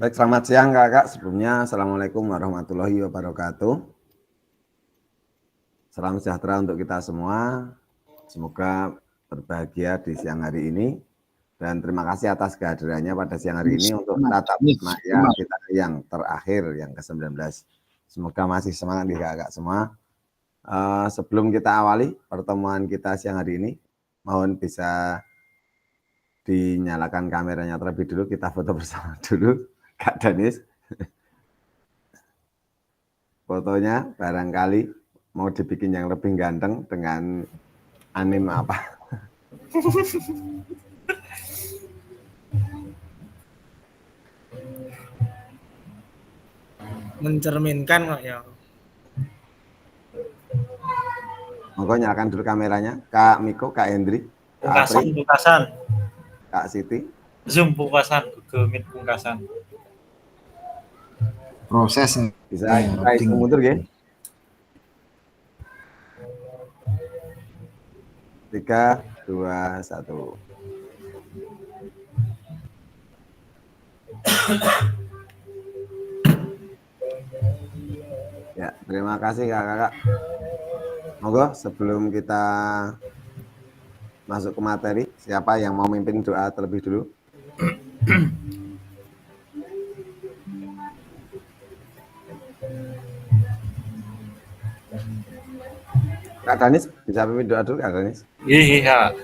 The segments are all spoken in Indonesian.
Baik, selamat siang Kakak. Sebelumnya, Assalamualaikum warahmatullahi wabarakatuh. Salam sejahtera untuk kita semua. Semoga berbahagia di siang hari ini. Dan terima kasih atas kehadirannya pada siang hari ini untuk tatap maya kita yang terakhir, yang ke-19. Semoga masih semangat nih Kakak semua. Sebelum kita awali pertemuan kita siang hari ini, mohon bisa dinyalakan kameranya terlebih dulu, kita foto bersama dulu, Kak Danis. Fotonya barangkali mau dibikin yang lebih ganteng dengan anime apa? Mencerminkan kok ya. Monggo nyalakan dulu kameranya, Kak Miko, Kak Hendri, Kak Apri, Pungkasan. Kak Siti. Zoom pungkasan, Google Meet pungkasan. Proses Bisa kita hitung mundur ya. 3, 2, 1. Ya, terima kasih Kakak. Monggo sebelum kita masuk ke materi, siapa yang mau mimpin doa terlebih dulu? Kak Danis, bisa pimpin doa dulu Kak Danis? Iya.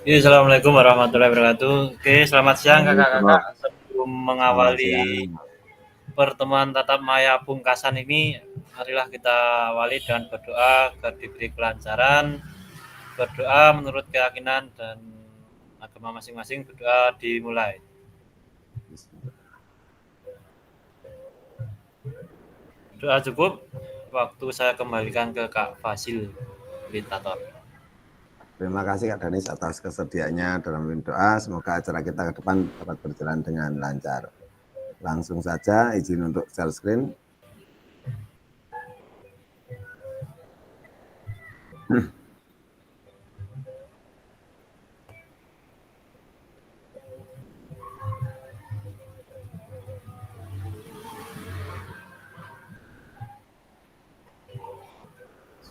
Assalamualaikum warahmatullahi wabarakatuh. Oke, selamat siang kakak-kakak. Sebelum mengawali pertemuan tatap maya pungkasan ini, marilah kita awali dengan berdoa agar diberi kelancaran. Berdoa menurut keyakinan dan agama masing-masing. Berdoa dimulai. Doa cukup. Waktu saya kembalikan ke Kak Fasil, fasilitator. Terima kasih Kak Danis atas kesediaannya dalam memimpin doa. Semoga acara kita ke depan dapat berjalan dengan lancar. Langsung saja izin untuk share screen.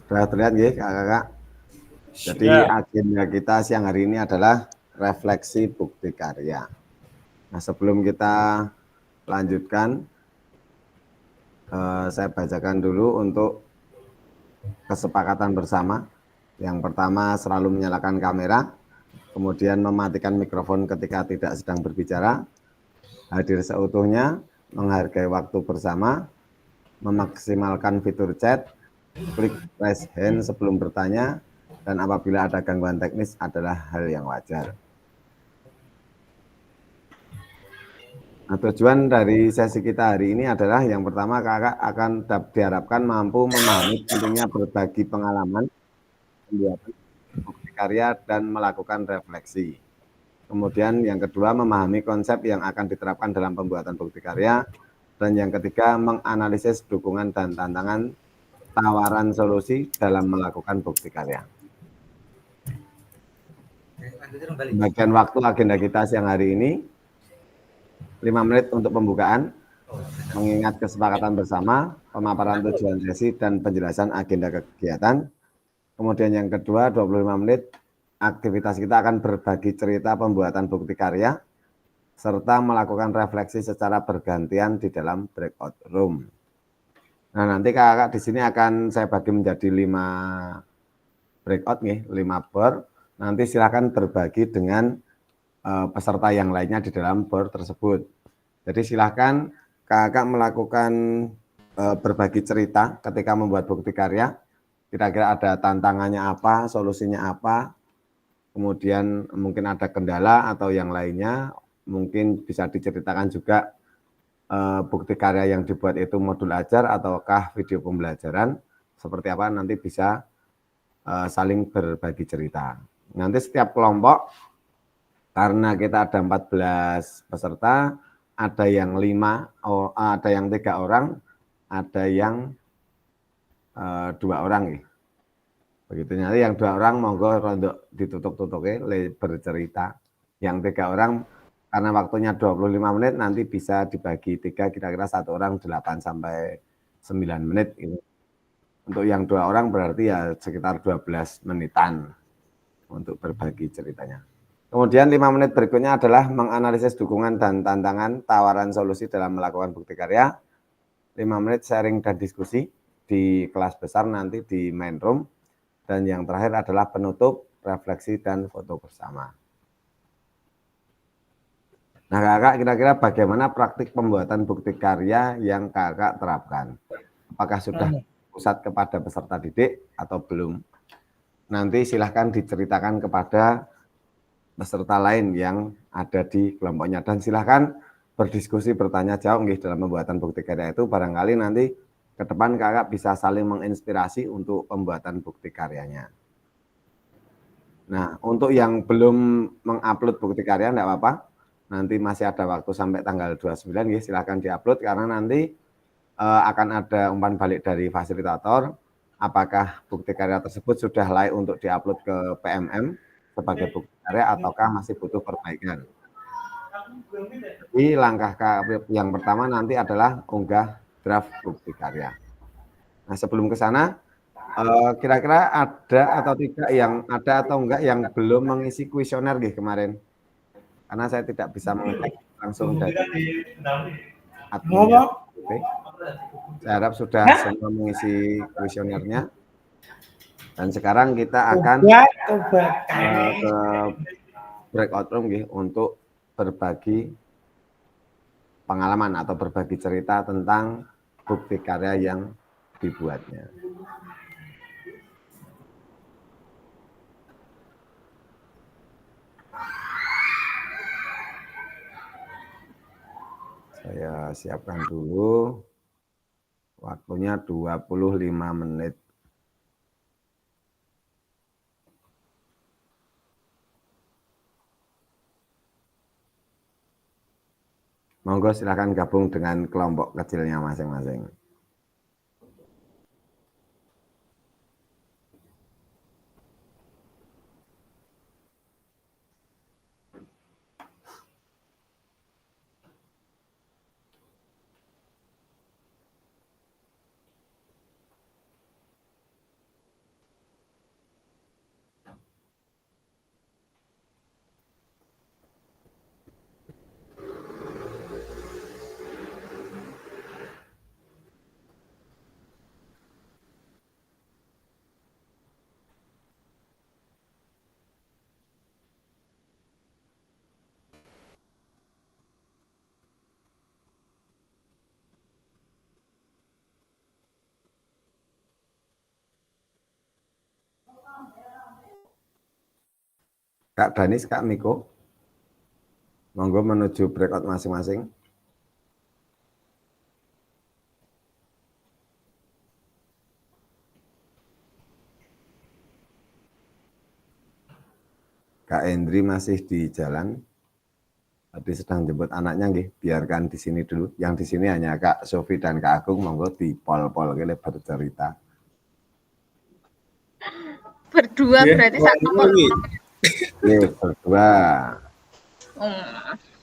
Sudah terlihat ya kakak-kakak. Jadi agenda kita siang hari ini adalah refleksi bukti karya. Nah sebelum kita lanjutkan, saya bacakan dulu untuk kesepakatan bersama. Yang pertama selalu menyalakan kamera, kemudian mematikan mikrofon ketika tidak sedang berbicara, hadir seutuhnya, menghargai waktu bersama, memaksimalkan fitur chat, klik raise hand sebelum bertanya, dan apabila ada gangguan teknis adalah hal yang wajar. Nah, tujuan dari sesi kita hari ini adalah yang pertama kakak akan diharapkan mampu memahami pentingnya berbagi pengalaman, pembuatan bukti karya, dan melakukan refleksi. Kemudian yang kedua memahami konsep yang akan diterapkan dalam pembuatan bukti karya, dan yang ketiga menganalisis dukungan dan tantangan tawaran solusi dalam melakukan bukti karya. Bagian waktu agenda kita siang hari ini 5 menit untuk pembukaan, mengingat kesepakatan bersama, pemaparan tujuan sesi, dan penjelasan agenda kegiatan. Kemudian yang kedua 25 menit, aktivitas kita akan berbagi cerita pembuatan bukti karya, serta melakukan refleksi secara bergantian di dalam breakout room. Nah nanti kakak di sini akan saya bagi menjadi 5 breakout nih, 5 board. Nanti silakan berbagi dengan peserta yang lainnya di dalam board tersebut. Jadi silakan kakak melakukan berbagi cerita ketika membuat bukti karya. Kira-kira ada tantangannya apa, solusinya apa, kemudian mungkin ada kendala atau yang lainnya. Mungkin bisa diceritakan juga bukti karya yang dibuat itu modul ajar ataukah video pembelajaran. Seperti apa nanti bisa saling berbagi cerita. Nanti setiap kelompok, karena kita ada 14 peserta, ada yang 5, ada yang 3 orang, ada yang 2 orang ya. Begitu nanti yang 2 orang monggo untuk ditutup-tutupnya bercerita. Yang 3 orang karena waktunya 25 menit nanti bisa dibagi 3, kira-kira satu orang 8 sampai 9 menit gitu. Untuk yang 2 orang berarti ya sekitar 12 menitan untuk berbagi ceritanya. Kemudian 5 menit berikutnya adalah menganalisis dukungan dan tantangan tawaran solusi dalam melakukan bukti karya. 5 menit sharing dan diskusi di kelas besar nanti di main room. Dan yang terakhir adalah penutup, refleksi, dan foto bersama. Nah kakak, kira-kira bagaimana praktik pembuatan bukti karya yang kakak terapkan? Apakah sudah pusat kepada peserta didik atau belum? Nanti silahkan diceritakan kepada peserta lain yang ada di kelompoknya. Dan silahkan berdiskusi, bertanya jawab dalam pembuatan bukti karya itu. Barangkali nanti ke depan kakak bisa saling menginspirasi untuk pembuatan bukti karyanya. Nah, untuk yang belum mengupload bukti karya, enggak apa-apa. Nanti masih ada waktu sampai tanggal 29, ya, silahkan diupload karena nanti akan ada umpan balik dari fasilitator. Apakah bukti karya tersebut sudah layak untuk diupload ke PMM sebagai bukti karya ataukah masih butuh perbaikan. Jadi langkah yang pertama nanti adalah unggah draft bukti karya. Nah, sebelum ke sana, kira-kira ada atau tidak yang belum mengisi kuesioner kemarin? Karena saya tidak bisa mengecek langsung dari adminnya. Saya harap sudah semua mengisi kuesionernya. Dan sekarang kita akan ke breakout room untuk berbagi pengalaman atau berbagi cerita tentang bukti karya yang dibuatnya. Saya siapkan dulu. Waktunya 25 menit. Monggo silahkan gabung dengan kelompok kecilnya masing-masing. Kak Danis, Kak Miko, monggo menuju breakout masing-masing. Kak Endri masih di jalan, tadi sedang jemput anaknya, biarkan di sini dulu. Yang di sini hanya Kak Sofi dan Kak Agung, monggo di pol-pol bercerita. Berdua berarti satu berdua.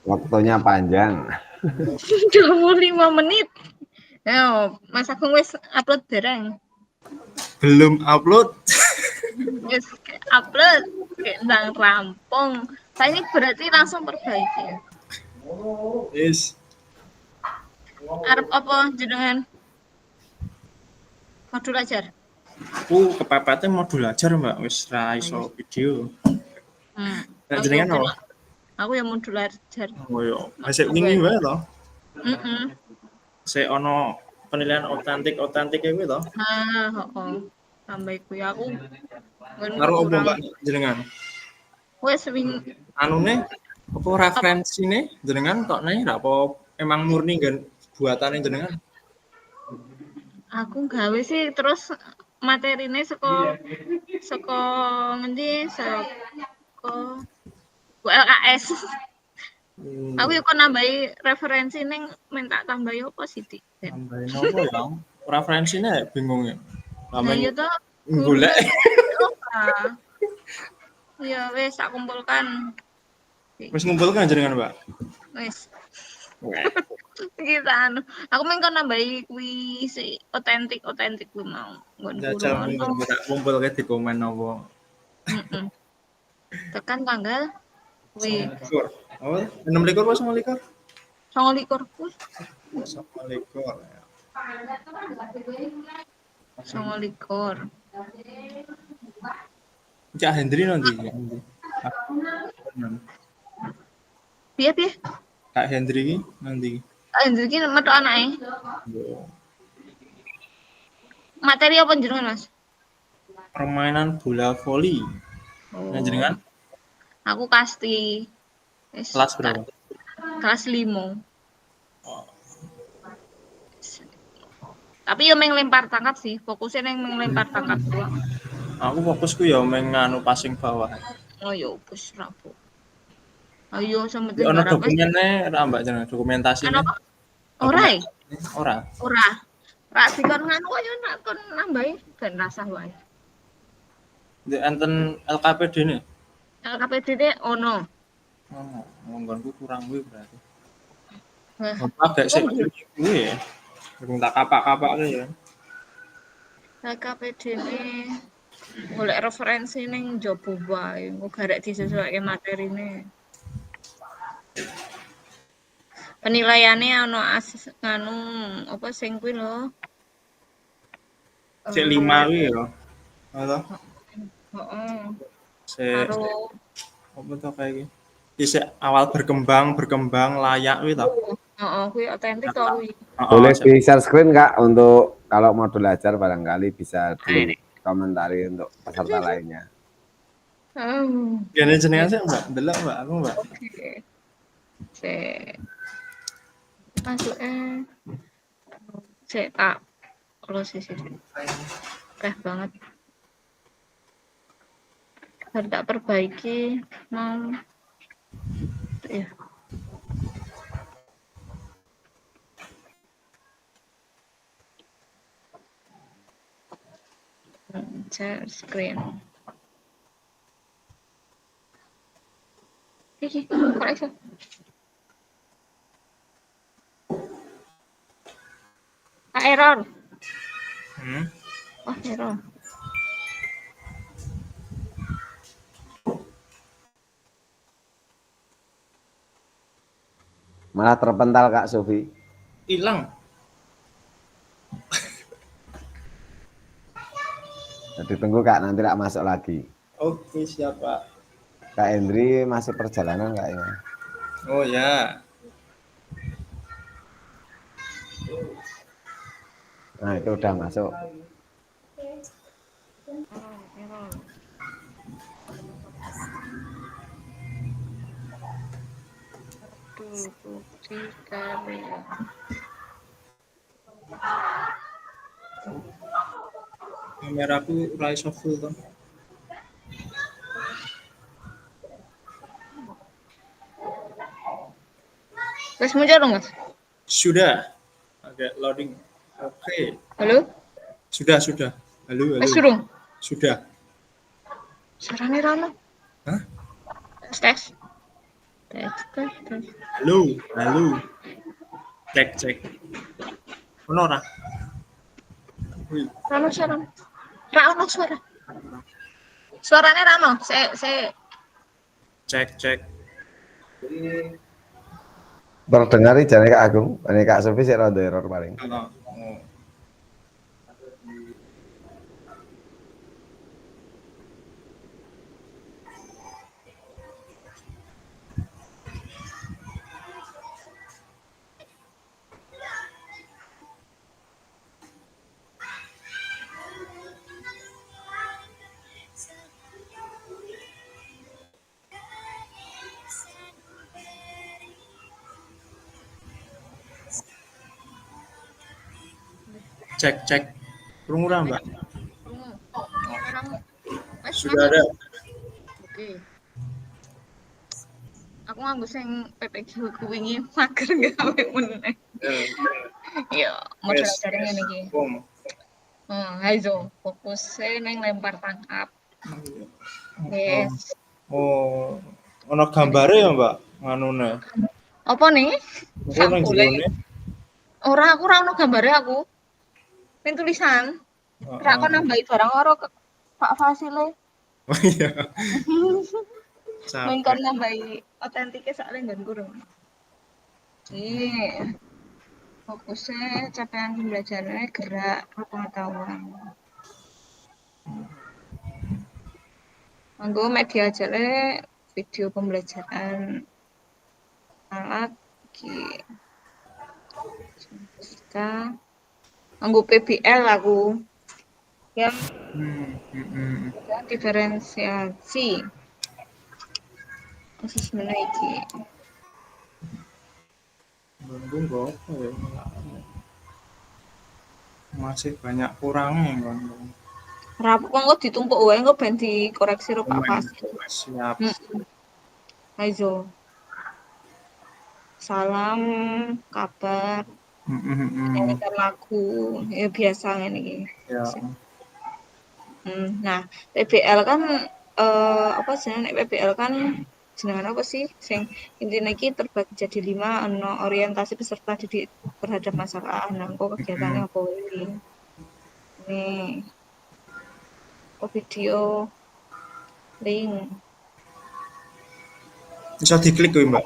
Waktunya panjang. 25 menit. Nah, Mas Agung wis upload bareng. Belum upload. Wis upload, nang rampung. Saya ini berarti langsung perbaiki. Yes. Arep apa jenengan? Modul ajar. Aku kepepetnya modul ajar Mbak, wis ra iso video. Nek jenengan apa? Aku yang modul ajar. Oh yo, masih wingi wae to. Heeh. Sik ono penilaian otentik kuwi to. Heeh. Tambah iku ya aku. Karo opo Mbak jenengan? Wes wing Anune apa referensine jenengan tokne ra apa emang murni nggen buatane jenengan? Aku gawe sih terus materine saka ngendi saka ULKS. Aku yo kok nambahi referensi ning minta tambahi apa sithik. Tambahin apa ya? Referensine bingung ya. Nah yo to golek. Ya wes tak kumpulkan. Wis ngumpul kan jenengan, Mbak? Wis. Kita anu, aku mengko nambahi kuwi si otentik kuwi mau. Nggon Jajal kurung. ngumpul ke di komen apa? Heeh. Tekan tanggal kuwi 29. Oh, 26 apa 29? 29 kuwi. 29. 29. Cak Hendri nanti. Piye? Kak Hendri ki nanti. Anjir iki metu anake. Materi apa jenengan, Mas? Permainan bola voli. Nah, jenengan Aku kasti. Wis, kelas berapa? Kelas 5. Tapi yo meng lempar tangkap sih, fokusnya neng meng lempar tangkap doang. Aku fokusku ya menganu passing bawah. Oh yo wis rapo. Ayo sama Ya ono barang wis. dokumennya ra Mbak jenengan dokumentasine. Apa? Ora. Ora. Ora. Ra dikon nganu ayo nak kon nambahi ben rasah wae. Di enten LKPD nih. LKPD ono. Oh, nggonku kurang kuwi berarti. Wah, Agak sik kuwi ya. Durung tak kapak-kapak ya. LKPD ne golek referensi ning jopo wae, engko garek disesuaike materine. Penilaiannya ono nganu apa sing kuwi lho. C5 kuwi ya. Halo. Heeh. Karo apa to kayak iki? Isik awal berkembang layak kuwi to. Heeh, kuwi otentik to kuwi. Boleh di share screen Kak untuk kalau mau belajar barangkali bisa di komentari untuk peserta lainnya. Gene jenengan sih Mbak, delok Mbak, aku Mbak. Cek. Cek tak close sih. Keh banget. Harus tak perbaiki mau ya. Share screen. Iki, kok iso? Error. Oh, error. Malah terpental Kak Sofi. Hilang. Jadi tunggu Kak, nanti tak masuk lagi. Oke, siap Pak. Kak Hendri masih perjalanan kayaknya. Oh ya. Nah itu udah masuk. Bukti karya. Kameraku ora iso full to. Wes muncul dong, Mas? Sudah. Agak loading. Oke. Halo? Sudah. Halo. Wes durung? Sudah. Suarane Rano. Hah? Tes. Halo. Cek. Ono ora? Rano suara. Rano suara. Suarane Rano. Se. Cek. Terdengar jane Kak Agung, ini Kak Sofi sih rada error paling. Oh. Cek. Krungu ora, Mbak? Sudah ada. Oke. Aku nganggo sing PPG ku wingi mager gawe meneh. Iya, model jaring ngene iki. Ayo fokus ning lempar tangkap. Yes. Oh. Ono gambare ya, Mbak? Nganune. Apa nih? Engko nang Sampule. jerone. Aku ora ono gambare aku. Ning tulisan. Ora kok nambahi barang ora ke Pak Fasile. Oh iya, Ning kon capek. nambahi otentike soalnya nggon kurang. Fokusnya capaian pembelajarannya gerak pengetahuan. Anggo media jale video pembelajaran alat kita anggo PBL aku yang diferensiasi asesmen iki. Bandung kok apa ya? Masih banyak kurangnya Bandung. Rapu kok ditumpuk wae kok ben dikoreksi karo Pak Fasil. Siap. Ayo. Salam kabar nyanyikan lagu ya biasa ngene iki. Ya. Nah, PBL kan apa jenenge PBL kan jenengan apa sih sing intine iki terbagi jadi 5 ono orientasi peserta didik terhadap masalah. Nah, kok kegiatannya apa wae. Nih. Video link Bisa diklik kuwi, Mbak.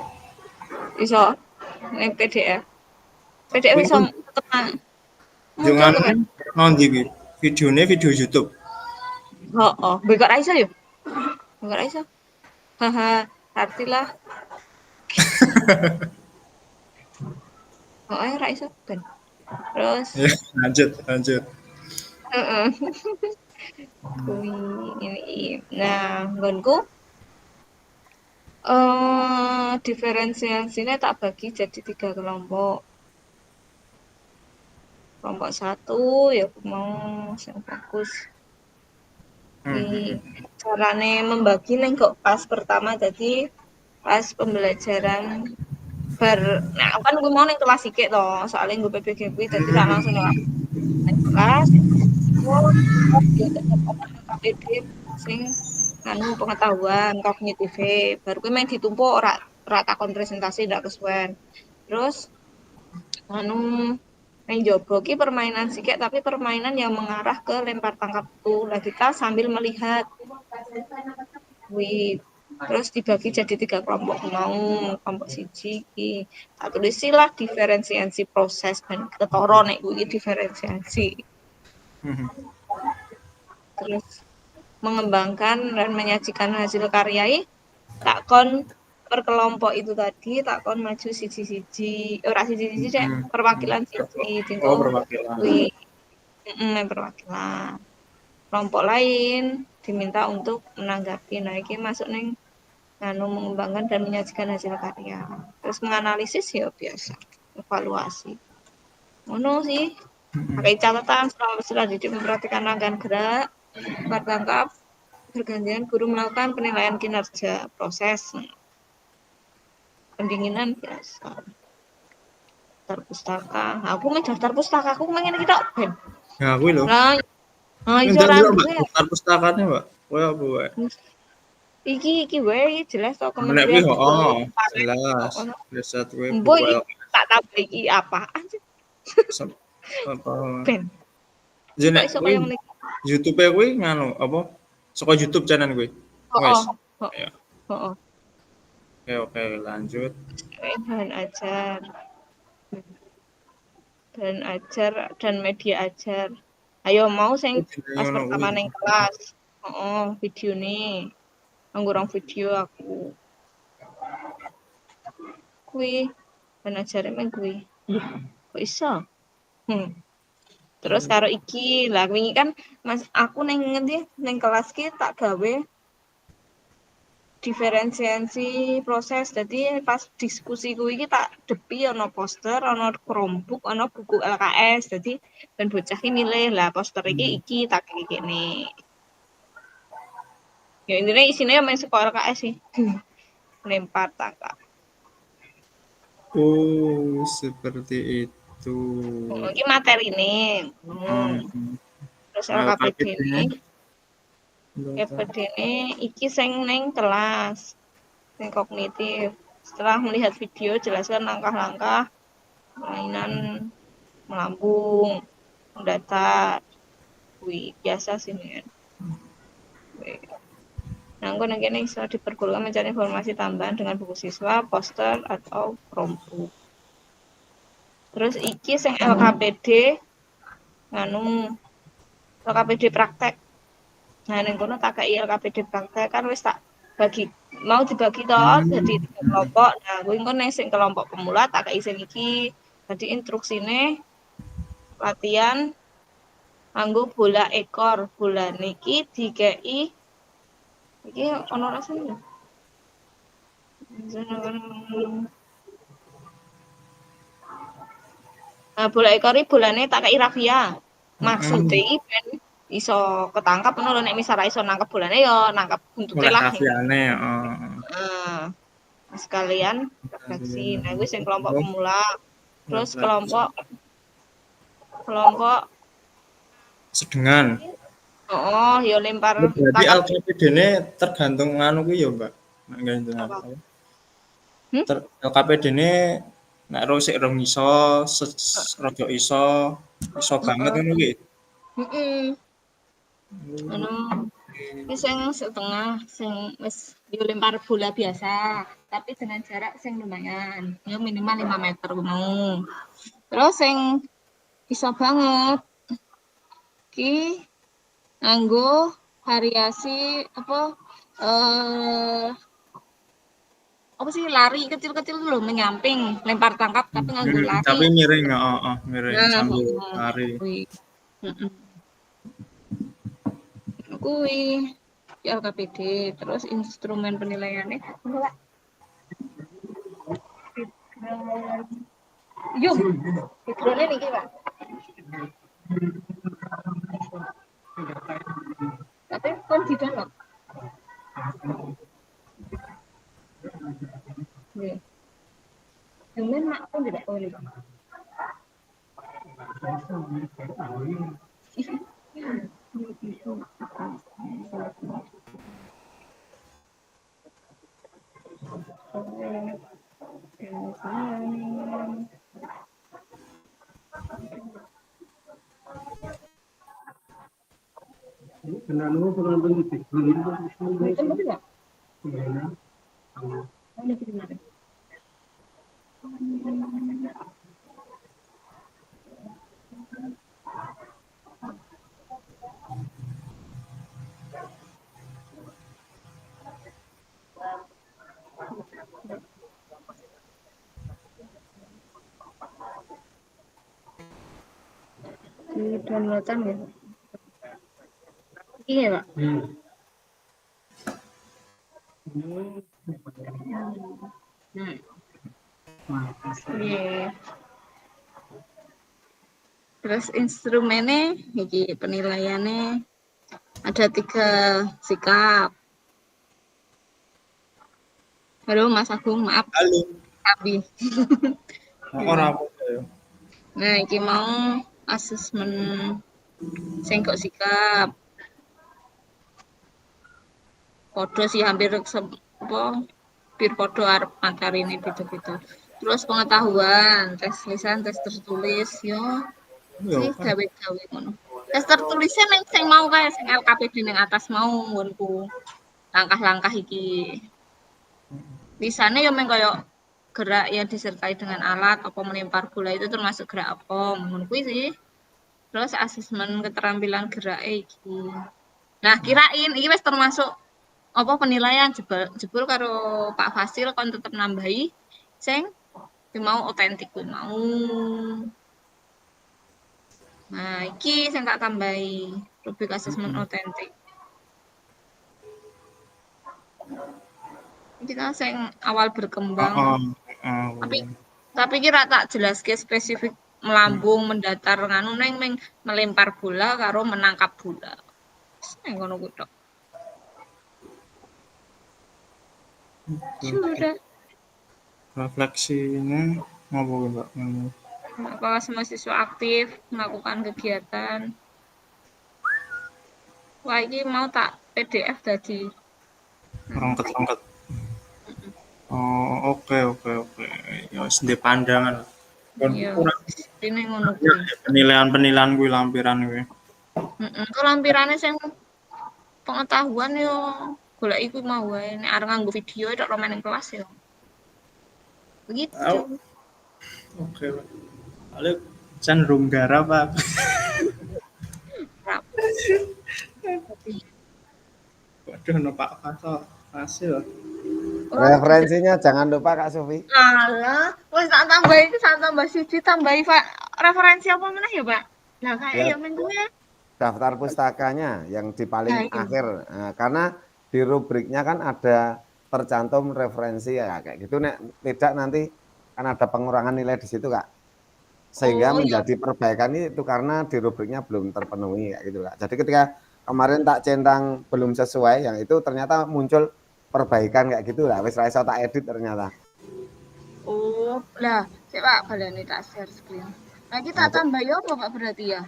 iso ning PDF. PDF iso tekan. Jangan nondi kuwi. Videone video YouTube. Oh, bekok ra iso yo. Bekok ra iso. Haha, artilah. Oh, ra iso ben. Terus Ya, lanjut. heeh. Kuwi ini. Nah, nggonku diferensiasinya tak bagi jadi 3 kelompok. Kelompok 1 ya mau sing fokus. Carane membagi neng kok pas pertama jadi pas pembelajaran nah kan gue mau neng kelas iki to, soalnya gue PPG kuwi dadi tak langsung neng kelas. KPD sing anu pengetahuan kognitif baru gue main ditumpuk ora takon presentasi ndak kesuwen. Terus anu yang jogo ki permainan sikek tapi permainan yang mengarah ke lempar tangkap tuh. Lah kita sambil melihat. Wih, terus dibagi jadi 3 kelompok mau kelompok siji ki. Tak tulisilah diferensiasi proses dan ketara nek kuwi diferensiasi. Terus mengembangkan dan menyajikan hasil karya takon per kelompok itu tadi takon maju siji-siji ora siji-siji cek perwakilan siji tinggal perwakilan. Perwakilan kelompok lain diminta untuk menanggapi. Nah ini masuk neng mengembangkan dan menyajikan hasil karya. Terus menganalisis ya biasa evaluasi ngono sih pakai catatan selama setelah didik memperhatikan rangkaian gerak tangkap bergantian guru melakukan penilaian kinerja proses pendinginan biasa daftar pustaka. Aku main daftar pustaka aku pengen kita ben ya kuwi lho iso ra daftar pustakanya Mbak kowe apa wae iki wae jelas to nek kuwi kementerian jelas riset kowe boy tak tambah iki apaan sih apa ben jeneng YouTube kuwi nganu apa saka YouTube channel kuwi wes oke lanjut dan ajar dan media ajar. Ayo mau sing pas pertama neng kelas video nih anggurang video aku kui penajare men kui kok iso terus karo iki lah wingi kan Mas aku neng ngendi neng kelas ki tak gawe diferensiasi proses. Jadi pas diskusi kuwi iki tak depi ana poster, ana Chromebook, ana buku LKS. Jadi ben bocah ki milih lah poster iki tak kene. Ya intine isine main saka LKS sih. Lempar tangkap. Oh, seperti itu. Iki materi ini. Terus LKPD ini. KPD ini iki sing neng kelas. Sing kognitif. Setelah melihat video, jelaskan langkah-langkah mainan melambung, mendatar. Wih, biasa sih nih. Nah, nang kene iso dipergunakan mencari informasi tambahan dengan buku siswa, poster atau Chromebook. Terus iki sing LKPD nganu LKPD praktek. Nah, ning kono tak kei LKPD praktek kan wis tak bagi mau dibagi to jadi 3 kelompok. Nah, kuwi engko ning sing kelompok pemula tak kei sing iki. Jadi instruksine latihan nganggo bola ekor. Bola niki dikei iki ono rasane. Nah, bola ekor iki bolane tak kei rafia. Maksude iki ben iso ketangkap ngono lho, nek misal ra iso nangkep bolane ya nangkep buntute Oleh lah. rafiane, Heeh. Sekalian refleksi. Nah, kuwi sing kelompok Oh, pemula. Terus refleksi. kelompok Sedengan. oh, ya lempar Berarti tangkap LKPD-ne tergantung nganu kuwi ya, Mbak. Nek gantung apa? apa? Hmm? LKPD-ne nek sik rong iso, rada iso banget ngono kuwi. Heeh. Anu, iki sing setengah sing wis yo lempar bola biasa, tapi dengan jarak sing lumayan. Ya minimal 5 meter mau. Terus sing iso banget iki nganggo variasi eh apa sih lari kecil-kecil dulu menyamping lempar tangkap tapi nganggo lari. Tapi miring, miring Nah, sambil lari. kuwi. Heeh. Kuwi ya LKPD terus instrumen penilaiannya enggak yuk hidrone niki Pak tapi kon di download nggih Demen mak pun tidak boleh. Di downloadan ya. Iya, Pak. Iya. Terus instrumennya, iki penilaiannya ada 3 sikap. Halo Mas Agung, maaf. Halo. Abi. Ora apa-apa ya. Nah, iki mau asesmen sing kok sikap. Podo sih hampir hampir podo arep makarine beda-beda. Terus pengetahuan, tes lisan, tes tertulis, yo sih gawe-gawe ngono. Tes tertulisnya ning sing mau kae sing LKPD ning atas mau nggonku. Langkah-langkah iki. Lisane yo meng koyo gerak yang disertai dengan alat apa melempar bola itu termasuk gerak apa ngono kuwi sih. Terus asesmen keterampilan gerak iki. Nah, kirain iki wis termasuk apa penilaian jebul karo Pak Fasil kon tetep nambahi sing mau otentik kuwi mau. Nah, iki sing tak tambahi rubrik asesmen otentik. Kita sing awal berkembang. Tapi kira tak jelaske spesifik melambung, mendatar nganu neng melempar bola karo menangkap bola. Sing ngono kuwi tok. Sudah. Refleksinya apa Mbak? Apakah semua siswa aktif melakukan kegiatan? Wah, ini mau tak PDF tadi. Rongket-rongket. Oh, oke oke oke. Ya wis ndek pandangan. Kon Iya, kurang ini ngono ya, kuwi. penilaian-penilaian kuwi lampiran kuwi. Kok lampirane sing pengetahuan yo golek iku mau wae nek arep nganggo video tok romen ning kelas yo. Begitu. Oh, oke. Ale cenderung garap aku. Rap. Tapi Waduh, ono Pak Faso. Hasil. ora Referensinya jangan lupa Kak Sofi. alah, wis tak tambah siji tambahi referensi apa meneh ya, Pak? Lah kae Ya, ya men kuwi. daftar pustakanya yang di paling Nah, iya. akhir. Nah, karena di rubriknya kan ada tercantum referensi ya kayak gitu. Nek tidak nanti kan ada pengurangan nilai di situ Kak. Sehingga Oh, ya. menjadi perbaikan itu karena di rubriknya belum terpenuhi kayak gitu Kak. Jadi ketika kemarin tak centang belum sesuai yang itu ternyata muncul perbaikan kayak gitu lah. Wis ra iso tak edit ternyata. Oh, lah, sik Pak, baleni tak share screen. Lah iki Nah, tak tambahi apa Pak berarti ya?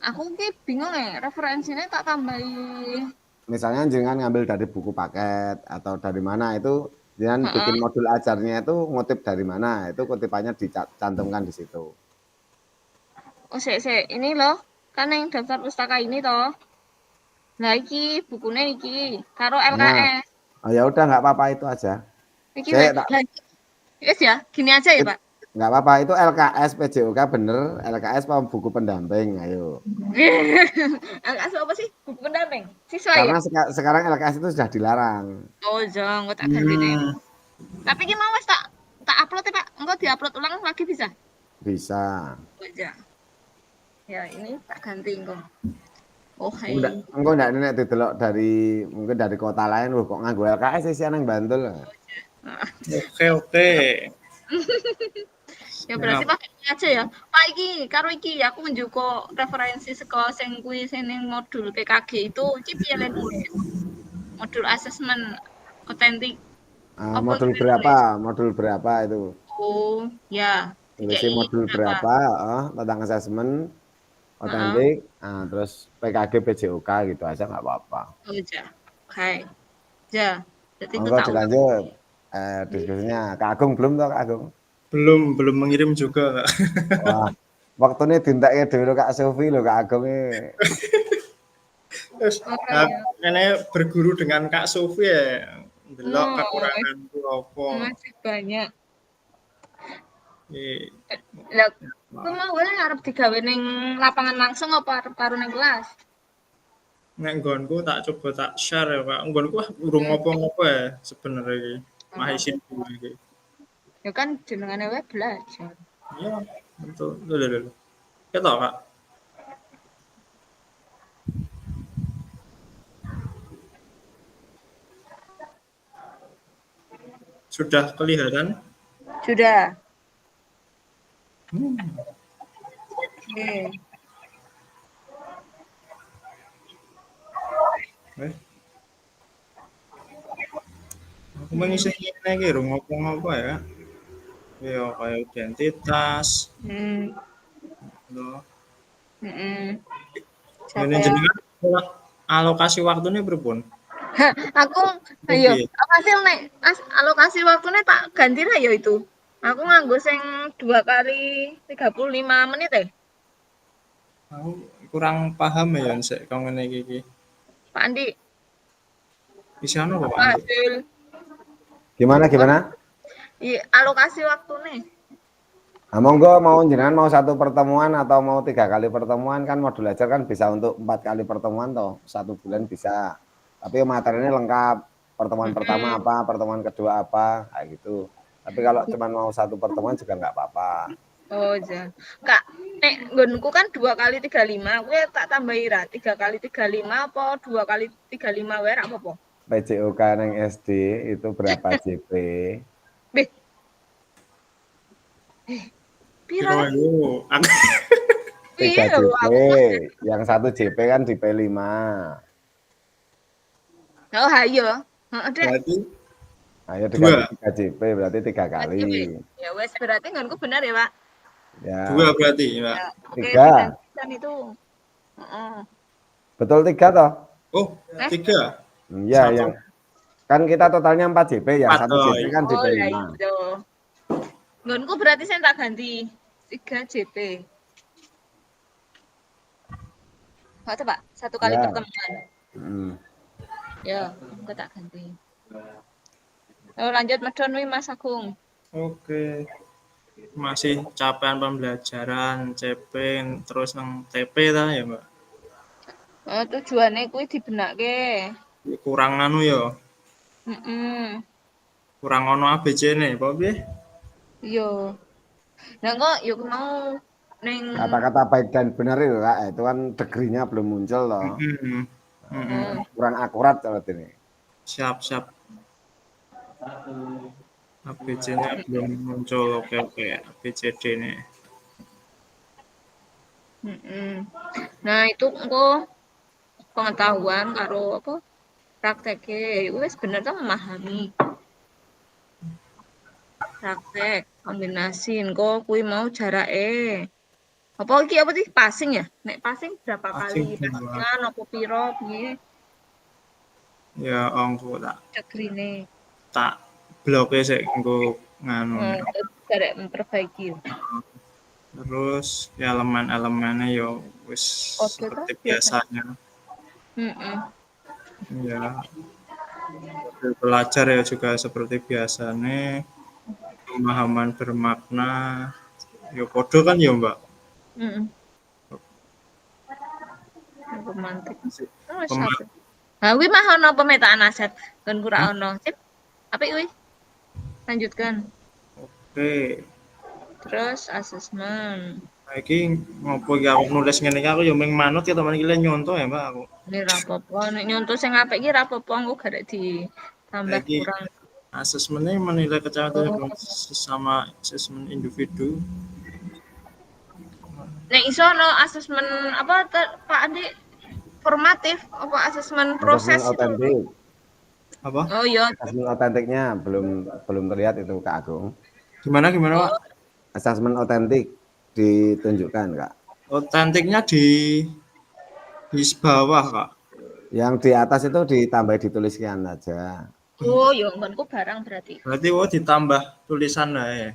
Aku ki bingung referensinya tak tambahi. misalnya jenengan ngambil dari buku paket atau dari mana itu jangan bikin Heeh. modul ajarnya itu ngutip dari mana itu kutipannya dicantumkan di situ. Oh, sik, ini loh. Kan yang daftar pustaka ini toh. Lah iki bukune iki karo Nah, LKS. oh ya udah nggak apa-apa itu aja. Iki Saya wae. tak Lah wis ya, gini aja ya, Pak. nggak apa-apa itu LKS PJOK bener LKS apa buku pendamping ayo. LKS apa sih? Buku pendamping. Siswa ya? Karena sekarang LKS itu sudah dilarang. Oh, jong, kok tak ganti deh. Hmm, Tapi ki mau wis tak upload ya, Pak. Engko diupload ulang lagi bisa? Bisa. Oh, iya. Ya, ini tak ganti engko. Oh, Enggak, hai. engko enggak nek didelok dari mungkin dari kota lain loh kok nganggo LKS sih nang Bantul. oke oke. Ya berarti Siap. pakai ini aja ya. Pak iki karo iki aku njuko referensi saka sing kuwi sing ning modul PKG itu iki piye le nulis? Modul asesmen otentik apa Modul iki berapa? nulis? Modul berapa itu? Oh, ya. Tulisnya DKI modul berapa? berapa tentang asesmen Heeh. otentik, terus PKG PJOK gitu aja nggak apa-apa. Oh, ja. Oke. Ja. Berarti aku Monggo tak ulang. dilanjut diskusinya. Kak Agung belum toh Kak Agung? Belum mengirim juga, Kak. Wah, waktunya dinteknya dhewe Kak Sofi lho Kak Agung Terus Ora ya. kene berguru dengan Kak Sofi ya. Ndelok Oh, kekuranganku apa. masih banyak. Eh, Lah, ku mau wae arep digawe ning lapangan langsung apa arep karo ning kelas? nek nggonku tak coba tak share ya, Kak. Nggonku urung ngopo-ngopo ya sebenarnya iki. Mah Heeh. isin dulu iki. Ya kan jenengane wae belajar. Iya, betul. Lho. Ketok, Kak. Sudah kelihatan? Sudah. Hmm. Oke. Eh, aku mengisi ini iki urung ngopo-ngopo ya. Ya kayak identitas, Hmm. lho. Mm-mm. Ngene Siapa ya? jenengan alokasi waktunya berapun? Aku ayo hasil nek alokasi waktunya tak ganti lah ya itu. Aku nganggo sing 2 kali 35 menit ya. Aku kurang paham ya sik kok ngene iki. Pak Andi, Isi anu kok, Pak Pak Andi? hasil Gimana? alokasi waktunya. Nah, monggo mau jenengan mau satu pertemuan atau mau 3 kali pertemuan kan modul ajar kan bisa untuk 4 kali pertemuan toh 1 bulan bisa. Tapi materinya lengkap. Pertemuan pertama apa, pertemuan kedua apa, kayak gitu. Tapi kalau cuma mau satu pertemuan juga nggak apa-apa. Oh, ja. Kak, nek nggonku kan 2 kali 35, kuwi tak tambahi ra 3 kali 35 apa 2 kali 35 wae ra apa-apa. PJOK neng SD itu berapa JP? Beh. Piro? Piro yo? 3 Iya, JP. aku Yang 1 JP kan di P5. oh ayo. Heeh, Dek. Berarti Ayo dikali 2. 3 JP berarti 3 kali. Ya wes berarti nggonku benar ya, Pak. Ya. 2 berarti, Pak. Ya, oke, 3. dan itu. Heeh. Betul 3 toh? Oh, 3. Iya, Satu. yang Kan kita totalnya 4 JP ya, 1 Oh, JP kan JP Oh lah 5. itu. Nggonku berarti saya tak ganti 3 JP. Pak Pak, 1 kali Ya. pertemuan. Ya, aku tak ganti. Lanjut medon wi Mas Agung. Oke. Masih capaian pembelajaran, CP, terus nang TP ta ya, Mbak? Tujuannya kuwi dibenake. Kurang anu ya, Heeh. kurang ono ABC-ne, apa piye? Yo. Nah kok yo mau ning Kata-kata baik dan benar itu Kak, itu kan degree-nya belum muncul loh. Kurang akurat kalau ini. Siap, siap. ABC-nya belum muncul. Oke. ABCD nih. Nah, itu engko pengetahuan karo apa? Prakteknya wis bener tuh memahami. Praktek kombinasi engko kuwi mau jarake. Apa iki apa sih passing ya? Nek passing berapa Passing kali? berapa? Passingan apa piro piye Ya ongko degrine. tak bloke sik engko nganu. Terus jarek memperbaiki. Terus ya elemen-elemennya ya wis Oke seperti toh biasa. biasanya. Heeh. Ya, belajar ya juga seperti biasanya. Pemahaman bermakna. Ya podo kan ya, Mbak? Heeh. Romantik. Oh, Pema- siapa? Nah, kuwi mah ono pemetaan aset, kan kurang ono. Sip. Apik kuwi. Lanjutkan. Oke. Terus asesmen. Nah, iki ngopo iki aku nulis ngene iki aku ya mung manut ya teman iki le nyontoh ya, Mbak aku. Ini rapopo. Nek nyontoh sing apik iki rapopo engko garek ditambah Lagi kurang. asesmennya menilai kecerdasan Oh. sesama asesmen individu. Nek iso ono asesmen apa Pak Andi formatif apa asesmen proses Asesmen itu. otentik. Apa? Oh iya. Asesmen otentiknya belum terlihat itu Kak Agung. Gimana Pak? Asesmen otentik ditunjukkan Kak. Otentiknya di bawah, Kak. Yang di atas itu ditambah dituliskan aja. Oh, yo nggonku barang berarti. Berarti ditambah tulisan ya.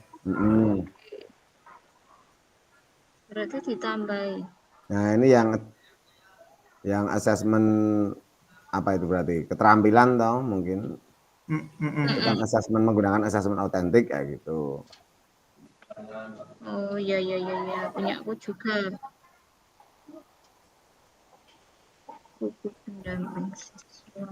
Berarti ditambahi. Nah, ini yang asesmen apa itu berarti? Keterampilan toh mungkin. Bukan asesmen menggunakan asesmen otentik kayak gitu. Oh iya punya aku juga. Buku pendamping siswa.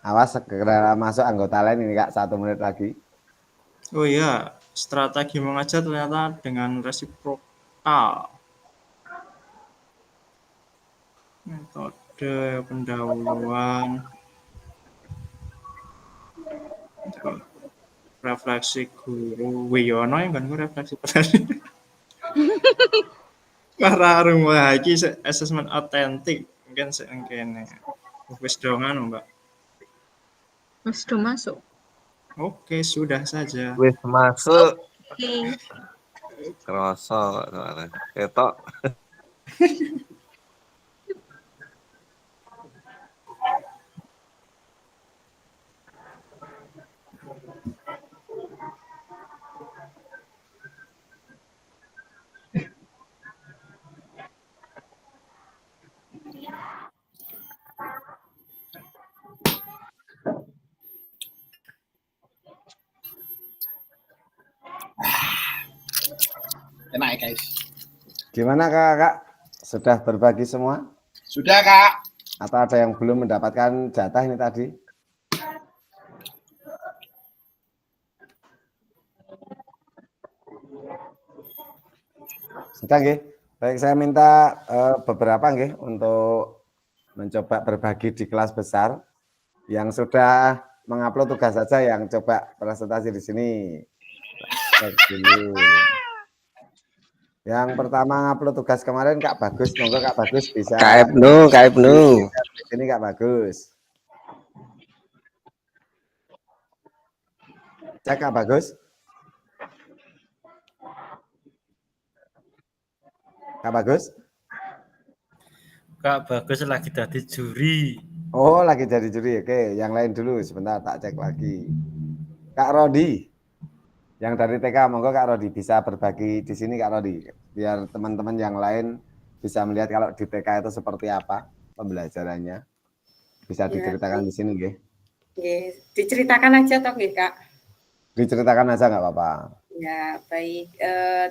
Awas segera masuk anggota lain ini Kak, 1 menit lagi. Oh iya, strategi mengajar ternyata dengan resiprokal. Metode pendahuluan. Refleksi guru Wiono yang kan refleksi petani. Para rumah iki asesmen otentik mungkin kene. Wis dongan, Mbak. Mas sudah masuk. Oke, sudah saja. Wis masuk. Oke. Kerasa ketok. Enak ya guys. Gimana Kak? Sudah berbagi semua? Sudah Kak. Atau ada yang belum mendapatkan jatah ini tadi? Sudah nggih. Baik, saya minta beberapa nggih untuk mencoba berbagi di kelas besar. Yang sudah mengupload tugas saja yang coba presentasi di sini. Yang pertama ngupload tugas kemarin Kak Bagus, monggo Kak Bagus bisa. Kak Ibnu. Ini Kak Bagus. Cek Kak Bagus. Kak Bagus. Kak Bagus lagi jadi juri. Oh, lagi jadi juri. Oke, yang lain dulu sebentar tak cek lagi. Kak Rodi, yang dari TK, monggo Kak Rodi bisa berbagi di sini Kak Rodi, biar teman-teman yang lain bisa melihat kalau di TK itu seperti apa pembelajarannya. Bisa Ya, diceritakan di sini, nggih. nggih. Diceritakan aja toh nggih, Kak. Diceritakan aja nggak apa-apa. Ya, baik.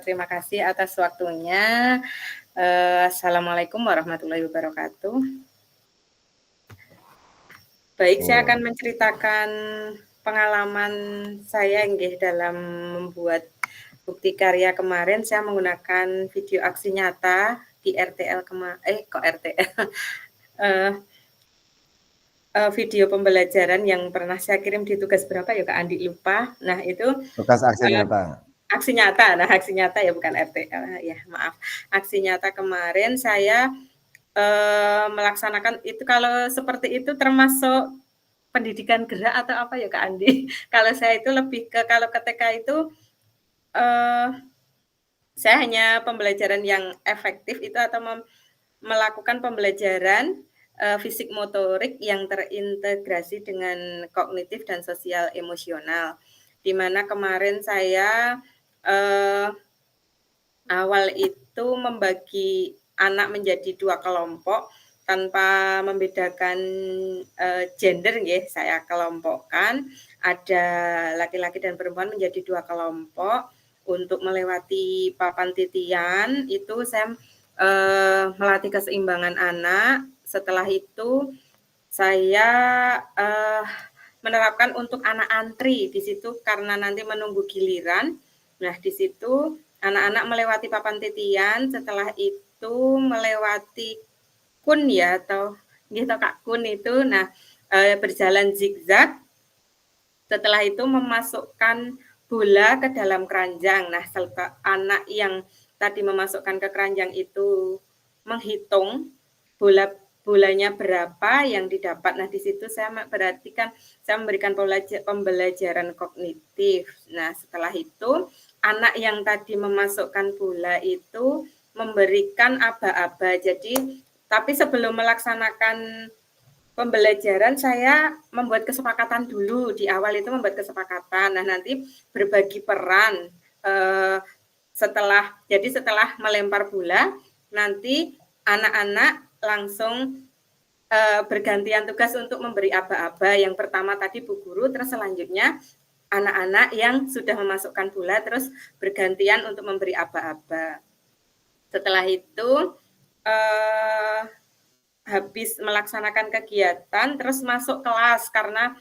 Terima kasih atas waktunya. Assalamualaikum warahmatullahi wabarakatuh. Baik, saya akan menceritakan pengalaman saya nggih dalam membuat bukti karya kemarin. Saya menggunakan video aksi nyata di RTL video pembelajaran yang pernah saya kirim di tugas berapa ya Kak Andi lupa. Nah itu Tugas aksi nyata. aksi nyata. Nah aksi nyata ya bukan RTL ya maaf. Aksi nyata kemarin saya melaksanakan itu, kalau seperti itu termasuk pendidikan gerak atau apa ya Kak Andi? Kalau saya itu lebih ke, kalau ke TK itu saya hanya pembelajaran yang efektif itu atau melakukan pembelajaran fisik motorik yang terintegrasi dengan kognitif dan sosial emosional. Di mana kemarin saya awal itu membagi anak menjadi 2 kelompok tanpa membedakan gender nggih, saya kelompokkan ada laki-laki dan perempuan menjadi 2 kelompok untuk melewati papan titian. Itu saya melatih keseimbangan anak. Setelah itu saya menerapkan untuk anak antri di situ karena nanti menunggu giliran. Nah, di situ anak-anak melewati papan titian, setelah itu melewati kun ya atau gitu Kak kun itu. Nah, berjalan zigzag. Setelah itu memasukkan bola ke dalam keranjang. Nah, anak yang tadi memasukkan ke keranjang itu menghitung bolanya berapa yang didapat. Nah, di situ saya perhatikan, saya memberikan pembelajaran kognitif. Nah, setelah itu anak yang tadi memasukkan bola itu memberikan aba-aba. Jadi, tapi sebelum melaksanakan pembelajaran saya membuat kesepakatan dulu, di awal itu membuat kesepakatan. Nah, nanti berbagi peran setelah melempar bola, nanti anak-anak langsung bergantian tugas untuk memberi aba-aba. Yang pertama tadi Bu Guru, terus selanjutnya anak-anak yang sudah memasukkan bola terus bergantian untuk memberi aba-aba. Setelah itu habis melaksanakan kegiatan terus masuk kelas karena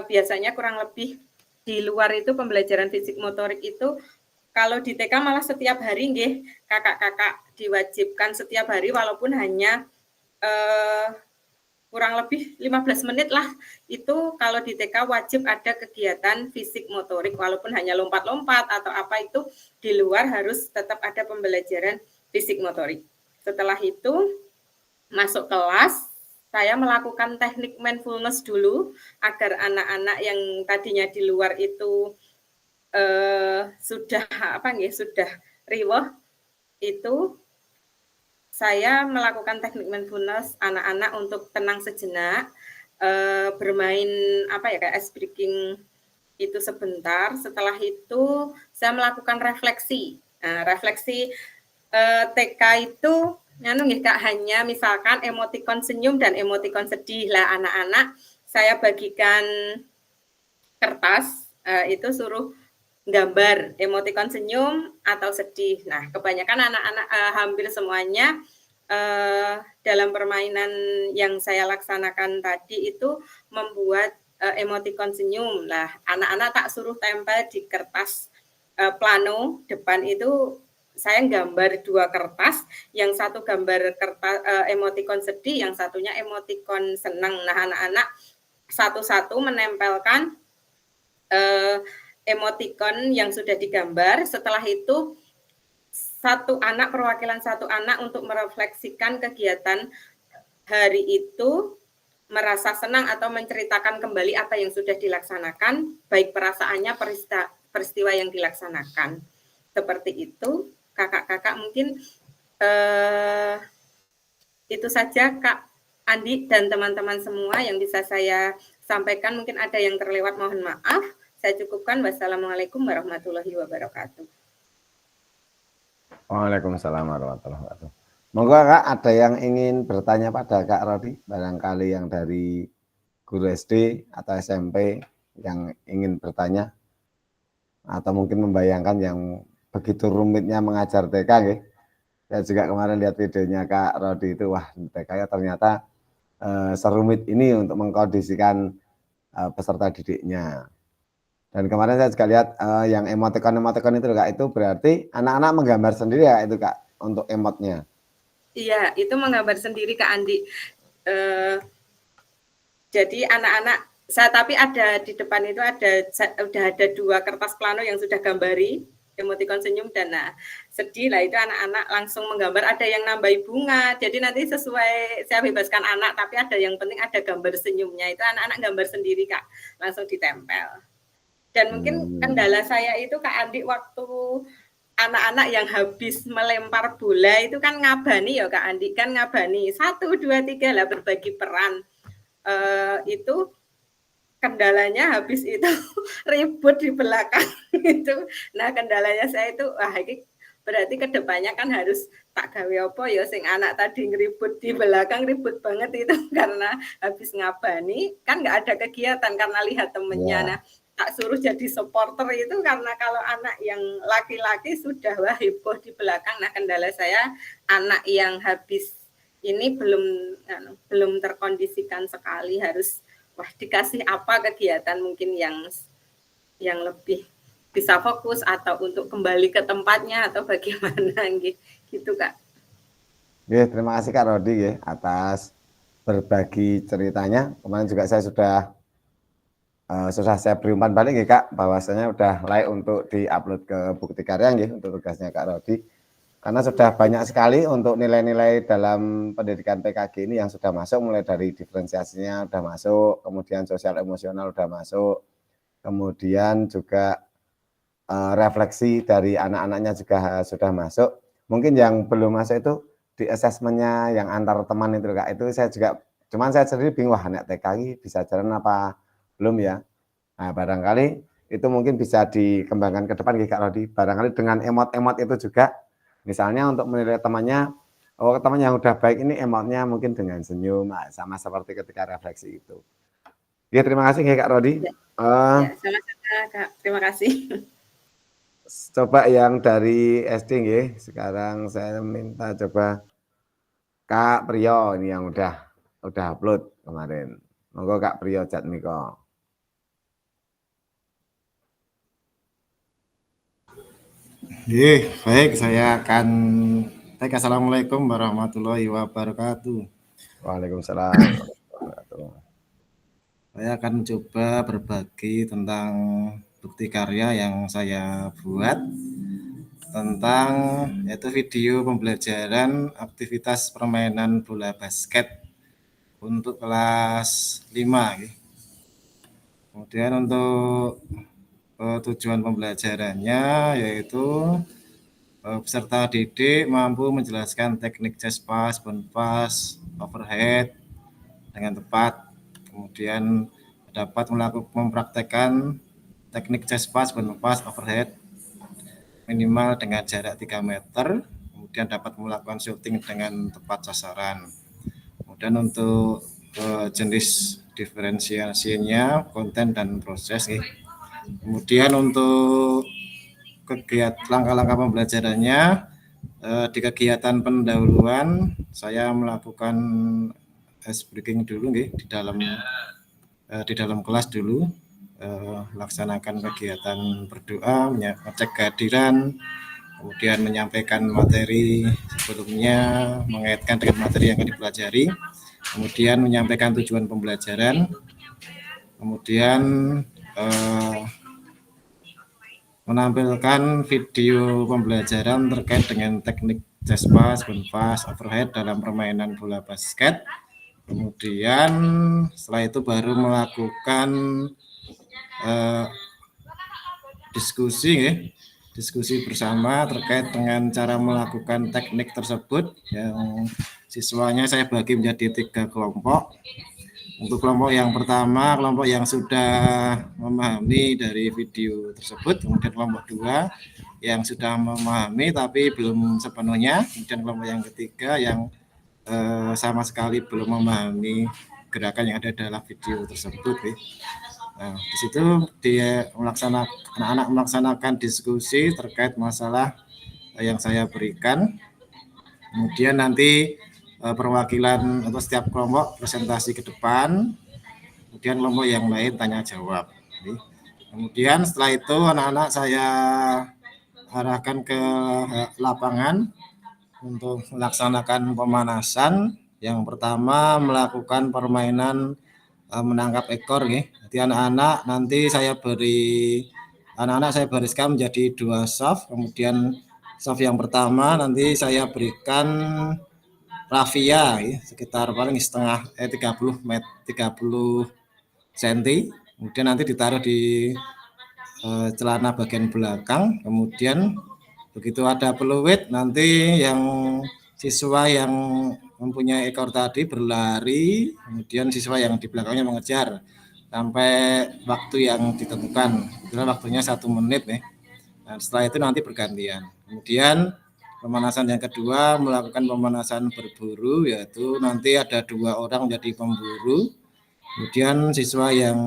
biasanya kurang lebih di luar itu pembelajaran fisik motorik itu kalau di TK malah setiap hari nggih kakak-kakak diwajibkan setiap hari walaupun hanya kurang lebih 15 menit lah itu kalau di TK wajib ada kegiatan fisik motorik walaupun hanya lompat-lompat atau apa itu di luar harus tetap ada pembelajaran fisik motorik. Setelah itu masuk kelas, saya melakukan teknik mindfulness dulu agar anak-anak yang tadinya di luar itu sudah riweh itu saya melakukan teknik mindfulness anak-anak untuk tenang sejenak, bermain kayak ice breaking itu sebentar. Setelah itu saya melakukan refleksi. Nah, refleksi TK itu Kak, hanya misalkan emotikon senyum dan emotikon sedih lah anak-anak saya bagikan kertas itu suruh gambar emotikon senyum atau sedih. Nah, kebanyakan anak-anak hampir semuanya dalam permainan yang saya laksanakan tadi itu membuat emotikon senyum. Lah, anak-anak tak suruh tempel di kertas plano depan itu saya gambar 2 kertas, yang satu gambar kertas emotikon sedih, yang satunya emotikon senang. Nah, anak-anak satu-satu menempelkan emotikon yang sudah digambar. Setelah itu perwakilan satu anak untuk merefleksikan kegiatan hari itu, merasa senang atau menceritakan kembali apa yang sudah dilaksanakan, baik perasaannya, peristiwa yang dilaksanakan. Seperti itu. Kakak-kakak mungkin Itu saja Kak Andi dan teman-teman semua yang bisa saya sampaikan. Mungkin ada yang terlewat, mohon maaf. Saya cukupkan. Wassalamualaikum warahmatullahi wabarakatuh. Waalaikumsalam warahmatullahi wabarakatuh. Monggo Kak, ada yang ingin bertanya pada Kak Rodi, barangkali yang dari guru SD atau SMP yang ingin bertanya, atau mungkin membayangkan yang begitu rumitnya mengajar TK, nggih. Saya juga kemarin lihat videonya Kak Rodi itu, wah TK ternyata serumit ini untuk mengkondisikan peserta didiknya. Dan kemarin saya juga lihat yang emoticon itu Kak, itu berarti anak-anak menggambar sendiri ya itu Kak untuk emotnya. Iya, itu menggambar sendiri Kak Andi. Jadi anak-anak tapi ada di depan itu udah ada 2 kertas plano yang sudah gambari emoticon senyum dan sedih lah, itu anak-anak langsung menggambar, ada yang nambahi bunga. Jadi nanti sesuai, saya bebaskan anak, tapi ada yang penting ada gambar senyumnya, itu anak-anak gambar sendiri Kak, langsung ditempel. Dan mungkin kendala saya itu Kak Andi, waktu anak-anak yang habis melempar bola itu kan ngabani ya Kak Andi, kan ngabani 1, 2, 3 lah, berbagi peran. Itu kendalanya habis itu ribut di belakang itu. Nah kendalanya saya itu, wah ini berarti kedepannya kan harus tak gawe apa ya, sing anak tadi ngeribut di belakang, ribut banget itu karena habis ngabani, kan nggak ada kegiatan karena lihat temennya. Nah tak suruh jadi supporter itu karena kalau anak yang laki-laki sudah wah heboh di belakang. Nah kendala saya anak yang habis ini belum terkondisikan sekali, harus wah dikasih apa kegiatan mungkin yang lebih bisa fokus atau untuk kembali ke tempatnya atau bagaimana gitu Kak. Terima kasih Kak Rodi atas berbagi ceritanya. Kemarin juga saya sudah saya beri umpan balik Kak, bahwasanya udah layak untuk diupload ke Bukti Karya untuk tugasnya Kak Rodi. Karena sudah banyak sekali untuk nilai-nilai dalam pendidikan PKG ini yang sudah masuk, mulai dari diferensiasinya sudah masuk, kemudian sosial emosional sudah masuk, kemudian juga refleksi dari anak-anaknya juga sudah masuk. Mungkin yang belum masuk itu di asesmennya yang antar teman itu Kak, itu saya juga, cuman saya sendiri bingung, wah anak TK ini bisa jalan apa belum ya. Nah barangkali itu mungkin bisa dikembangkan ke depan Kak Rodi, barangkali dengan emot-emot itu juga, misalnya untuk menilai temannya, oh teman yang udah baik ini emotnya mungkin dengan senyum, sama seperti ketika refleksi itu. Ya terima kasih Kak Rodi. Sama-sama Kak, terima kasih. Coba yang dari SD sekarang saya minta coba Kak Priyo ini yang udah upload kemarin. Monggo Kak Priyo Jatmiko. Baik, saya akan Assalamualaikum warahmatullahi wabarakatuh. Waalaikumsalam warahmatullahi. Saya akan coba berbagi tentang bukti karya yang saya buat tentang yaitu video pembelajaran aktivitas permainan bola basket untuk kelas 5. Kemudian untuk tujuan pembelajarannya yaitu peserta didik mampu menjelaskan teknik chest pass, bounce pass, overhead dengan tepat. Kemudian dapat mempraktekkan teknik chest pass, bounce pass, overhead minimal dengan jarak 3 meter. Kemudian dapat melakukan shooting dengan tepat sasaran. Kemudian untuk jenis diferensiasinya, konten dan proses. Kemudian untuk kegiatan langkah-langkah pembelajarannya, di kegiatan pendahuluan saya melakukan ice breaking dulu di dalam kelas dulu, laksanakan kegiatan berdoa, ngecek kehadiran, kemudian menyampaikan materi sebelumnya, mengaitkan dengan materi yang akan dipelajari, kemudian menyampaikan tujuan pembelajaran, kemudian menampilkan video pembelajaran terkait dengan teknik chest pass, bounce pass, overhead dalam permainan bola basket. Kemudian setelah itu baru melakukan diskusi bersama terkait dengan cara melakukan teknik tersebut yang siswanya saya bagi menjadi 3 kelompok. Untuk kelompok yang pertama, kelompok yang sudah memahami dari video tersebut, kemudian kelompok 2 yang sudah memahami tapi belum sepenuhnya, kemudian kelompok yang ketiga yang sama sekali belum memahami gerakan yang ada dalam video tersebut. Nah, di situ anak-anak melaksanakan diskusi terkait masalah yang saya berikan. Kemudian nanti perwakilan atau setiap kelompok presentasi ke depan, kemudian kelompok yang lain tanya jawab. Kemudian setelah itu anak-anak saya arahkan ke lapangan untuk melaksanakan pemanasan. Yang pertama melakukan permainan menangkap ekor. Jadi anak-anak saya bariskan menjadi 2 soft. Kemudian soft yang pertama nanti saya berikan rafia sekitar paling 30 cm, kemudian nanti ditaruh di celana bagian belakang. Kemudian begitu ada peluit, nanti yang siswa yang mempunyai ekor tadi berlari, kemudian siswa yang di belakangnya mengejar sampai waktu yang ditentukan. Waktunya 1 menit nih. Nah, setelah itu nanti bergantian. Kemudian pemanasan yang kedua melakukan pemanasan berburu, yaitu nanti ada 2 orang menjadi pemburu. Kemudian siswa yang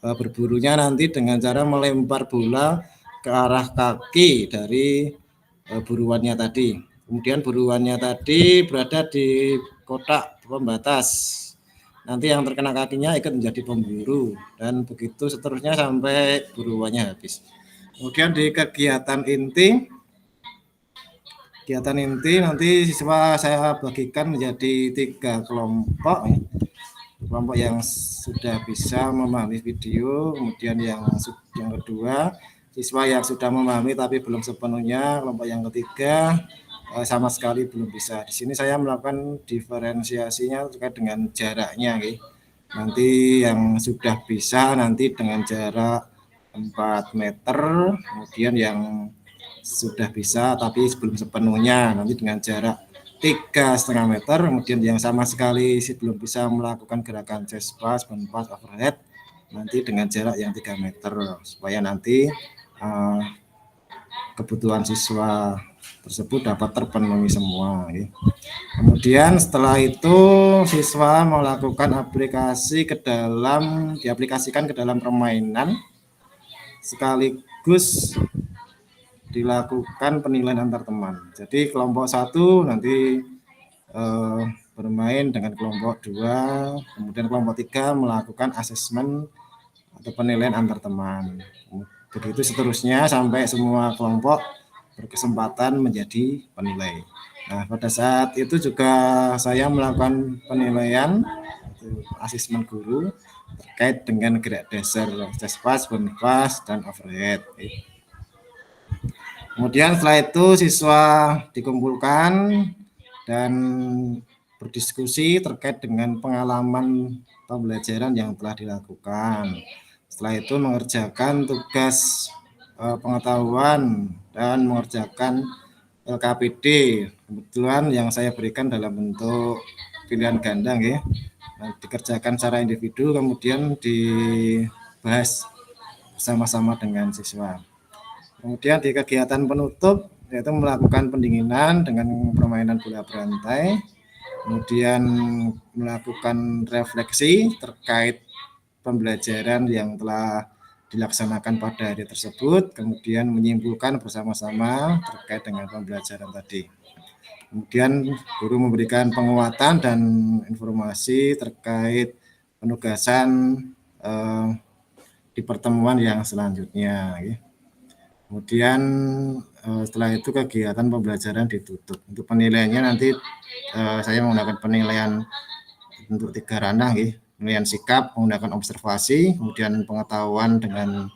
berburunya nanti dengan cara melempar bola ke arah kaki dari buruannya tadi. Kemudian buruannya tadi berada di kotak pembatas. Nanti yang terkena kakinya ikut menjadi pemburu dan begitu seterusnya sampai buruannya habis. Kemudian di kegiatan inti nanti siswa saya bagikan menjadi 3 kelompok. Kelompok yang sudah bisa memahami video, kemudian yang kedua siswa yang sudah memahami tapi belum sepenuhnya, kelompok yang ketiga sama sekali belum bisa. Di sini saya melakukan diferensiasinya terkait dengan jaraknya. Nanti yang sudah bisa nanti dengan jarak 4 meter, kemudian yang sudah bisa tapi belum sepenuhnya nanti dengan jarak 3,5 meter, kemudian yang sama sekali belum bisa melakukan gerakan chest pass, bone pass, overhead nanti dengan jarak yang 3 meter supaya nanti kebutuhan siswa tersebut dapat terpenuhi semua. Kemudian setelah itu siswa melakukan diaplikasikan ke dalam permainan sekaligus dilakukan penilaian antar teman. Jadi kelompok 1 nanti bermain dengan kelompok 2, kemudian kelompok 3 melakukan asesmen atau penilaian antar teman. Begitu seterusnya sampai semua kelompok berkesempatan menjadi penilai. Nah, pada saat itu juga saya melakukan penilaian asesmen guru terkait dengan gerak dasar chest pass, bone pass, dan overhead. Kemudian setelah itu siswa dikumpulkan dan berdiskusi terkait dengan pengalaman pembelajaran yang telah dilakukan. Setelah itu mengerjakan tugas pengetahuan dan mengerjakan LKPD. Kebetulan yang saya berikan dalam bentuk pilihan ganda, dikerjakan secara individu, kemudian dibahas bersama-sama dengan siswa. Kemudian di kegiatan penutup yaitu melakukan pendinginan dengan permainan bola berantai, kemudian melakukan refleksi terkait pembelajaran yang telah dilaksanakan pada hari tersebut, kemudian menyimpulkan bersama-sama terkait dengan pembelajaran tadi. Kemudian guru memberikan penguatan dan informasi terkait penugasan di pertemuan yang selanjutnya. Kemudian setelah itu kegiatan pembelajaran ditutup. Untuk penilaiannya nanti saya menggunakan penilaian untuk 3 ranah, penilaian sikap menggunakan observasi, kemudian pengetahuan dengan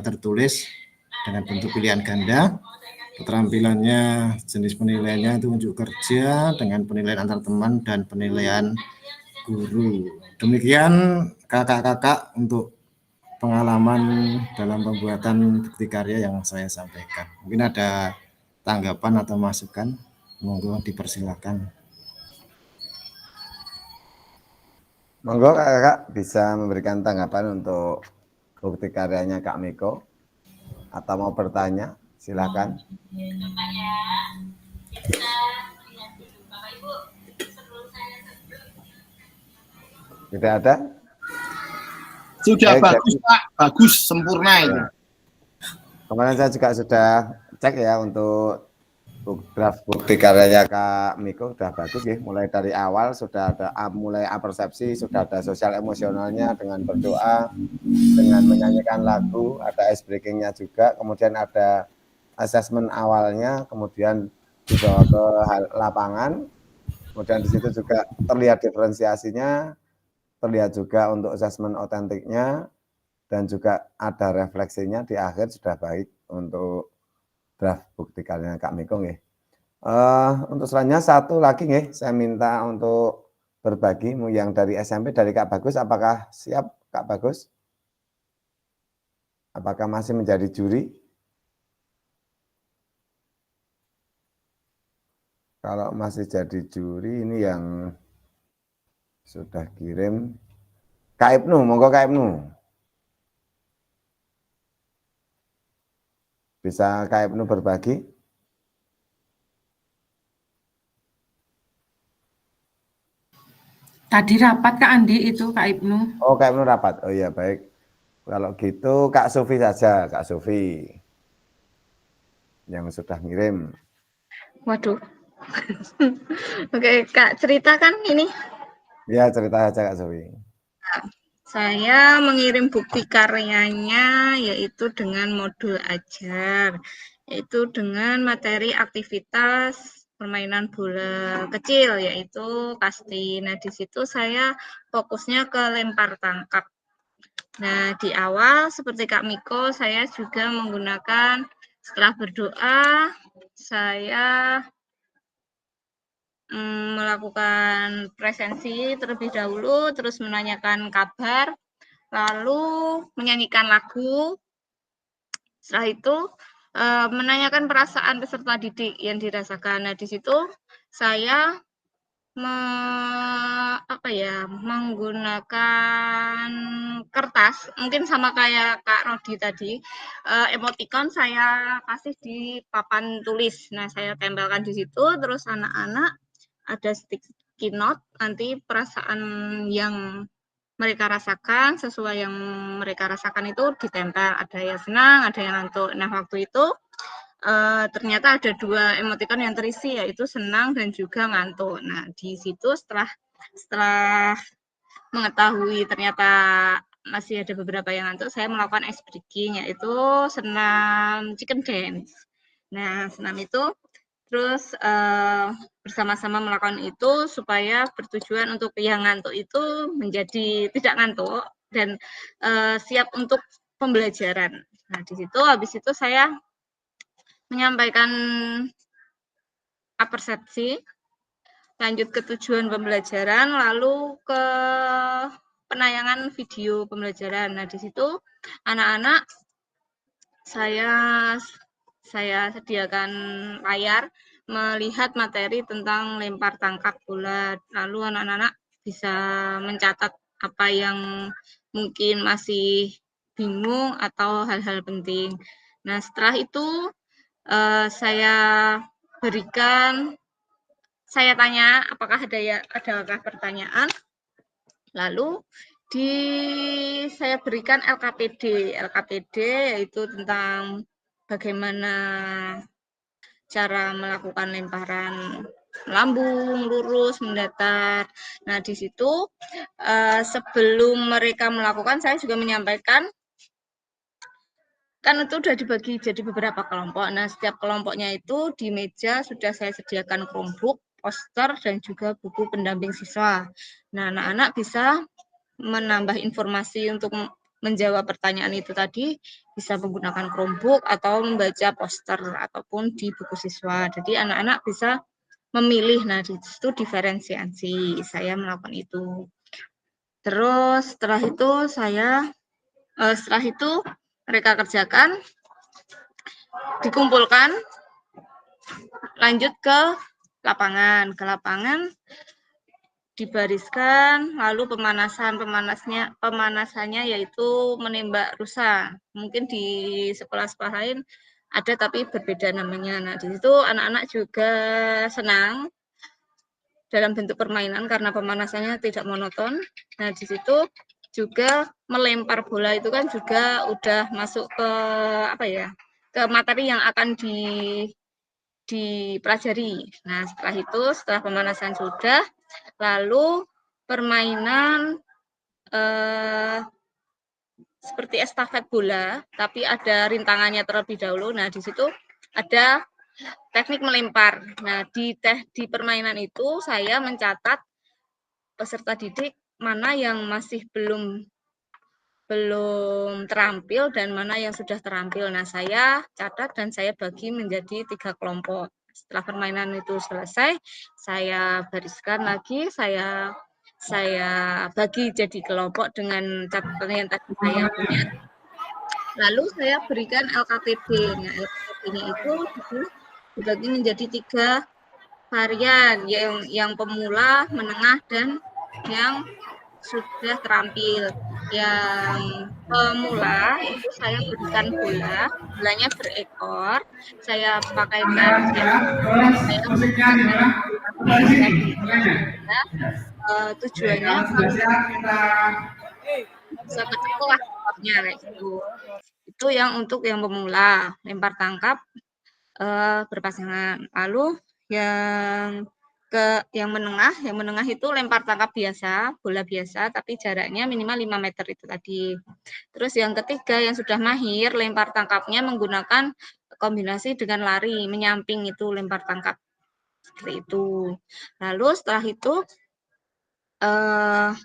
tertulis dengan bentuk pilihan ganda, keterampilannya jenis penilaiannya itu unjuk kerja dengan penilaian antar teman dan penilaian guru. Demikian kakak-kakak untuk pengalaman dalam pembuatan bukti karya yang saya sampaikan. Mungkin ada tanggapan atau masukan, monggo dipersilakan. Monggo kakak bisa memberikan tanggapan untuk bukti karyanya Kak Miko atau mau bertanya, silakan. Tidak ada? Sudah Baik, bagus Pak, bagus, sempurna itu. Kemarin saya juga sudah cek ya untuk draft bukti karyanya Kak Miko sudah bagus ya. Mulai dari awal sudah ada mulai persepsi, sudah ada sosial emosionalnya dengan berdoa, dengan menyanyikan lagu, ada ice breakingnya juga, kemudian ada asesmen awalnya, kemudian dibawa ke lapangan, kemudian di situ juga terlihat diferensiasinya, terlihat juga untuk asesmen otentiknya, dan juga ada refleksinya di akhir sudah baik untuk draft bukti karyanya Kak Miko nggih. Untuk selanjutnya satu lagi nggih, saya minta untuk berbagi yang dari SMP dari Kak Bagus, apakah siap Kak Bagus? Apakah masih menjadi juri? Kalau masih jadi juri ini yang sudah kirim Kak Ibnu, monggo Kak Ibnu. Bisa Kak Ibnu berbagi? Tadi rapat Kak Andi itu Kak Ibnu. Oh, Kak Ibnu rapat. Oh iya, baik. Kalau gitu Kak Sufi saja, Kak Sufi yang sudah ngirim. Waduh. Oke, Kak, ceritakan ini. Ya, cerita saja Kak Sufi. Saya mengirim bukti karyanya yaitu dengan modul ajar, yaitu dengan materi aktivitas permainan bola kecil, yaitu kasti. Nah, di situ saya fokusnya ke lempar tangkap. Nah, di awal seperti Kak Miko, saya juga menggunakan setelah berdoa, saya melakukan presensi terlebih dahulu, terus menanyakan kabar, lalu menyanyikan lagu. Setelah itu menanyakan perasaan peserta didik yang dirasakan. Nah, di situ saya menggunakan kertas, mungkin sama kayak Kak Rodi tadi, emoticon saya kasih di papan tulis. Nah, saya tempelkan di situ, terus anak-anak ada sticky note, nanti perasaan yang mereka rasakan, sesuai yang mereka rasakan itu ditempel, ada yang senang, ada yang ngantuk. Nah, waktu itu ternyata ada 2 emoticon yang terisi, yaitu senang dan juga ngantuk. Nah, di situ setelah mengetahui ternyata masih ada beberapa yang ngantuk, saya melakukan ice breaking, yaitu senam chicken dance. Nah, senam itu terus bersama-sama melakukan itu supaya bertujuan untuk yang ngantuk itu menjadi tidak ngantuk dan siap untuk pembelajaran. Nah, di situ habis itu saya menyampaikan persepsi, lanjut ke tujuan pembelajaran, lalu ke penayangan video pembelajaran. Nah, di situ anak-anak saya sediakan layar melihat materi tentang lempar tangkap bola. Lalu anak-anak bisa mencatat apa yang mungkin masih bingung atau hal-hal penting. Nah, setelah itu saya tanya apakah adakah pertanyaan, lalu saya berikan LKPD yaitu tentang bagaimana cara melakukan lemparan lambung, lurus, mendatar. Nah, di situ sebelum mereka melakukan, saya juga menyampaikan, kan itu sudah dibagi jadi beberapa kelompok. Nah, setiap kelompoknya itu di meja sudah saya sediakan Chromebook, poster, dan juga buku pendamping siswa. Nah, anak-anak bisa menambah informasi untuk menjawab pertanyaan itu tadi, bisa menggunakan Chromebook atau membaca poster ataupun di buku siswa. Jadi anak-anak bisa memilih. Nah, di situ diferensiasi saya melakukan itu. Terus setelah itu mereka kerjakan, dikumpulkan, lanjut ke lapangan. dibariskan, lalu pemanasannya yaitu menembak rusa. Mungkin di sekolah-sekolah lain ada tapi berbeda namanya. Nah, di situ anak-anak juga senang dalam bentuk permainan karena pemanasannya tidak monoton. Nah, di situ juga melempar bola itu kan juga udah masuk ke ke materi yang akan dipelajari. Nah, setelah pemanasan sudah, lalu permainan seperti estafet bola, tapi ada rintangannya terlebih dahulu. Nah, di situ ada teknik melempar. Nah, di permainan itu saya mencatat peserta didik mana yang masih belum terampil dan mana yang sudah terampil. Nah, saya catat dan saya bagi menjadi 3 kelompok. Setelah permainan itu selesai, saya bariskan lagi, saya bagi jadi kelompok dengan catatan yang tadi saya punya. Lalu saya berikan LKTB. Nah, LKTB-nya itu dibagi menjadi 3 varian, yang pemula, menengah, dan yang sudah terampil. Yang pemula itu saya berikan bolanya berekor, saya pakaikan saya berikan tujuannya bisa kecekel lah kayak gitu. Itu yang untuk yang pemula, lempar tangkap berpasangan. Lalu yang menengah itu lempar tangkap biasa, bola biasa, tapi jaraknya minimal 5 meter itu tadi. Terus yang ketiga yang sudah mahir, lempar tangkapnya menggunakan kombinasi dengan lari, menyamping itu lempar tangkap. Seperti itu. Lalu setelah itu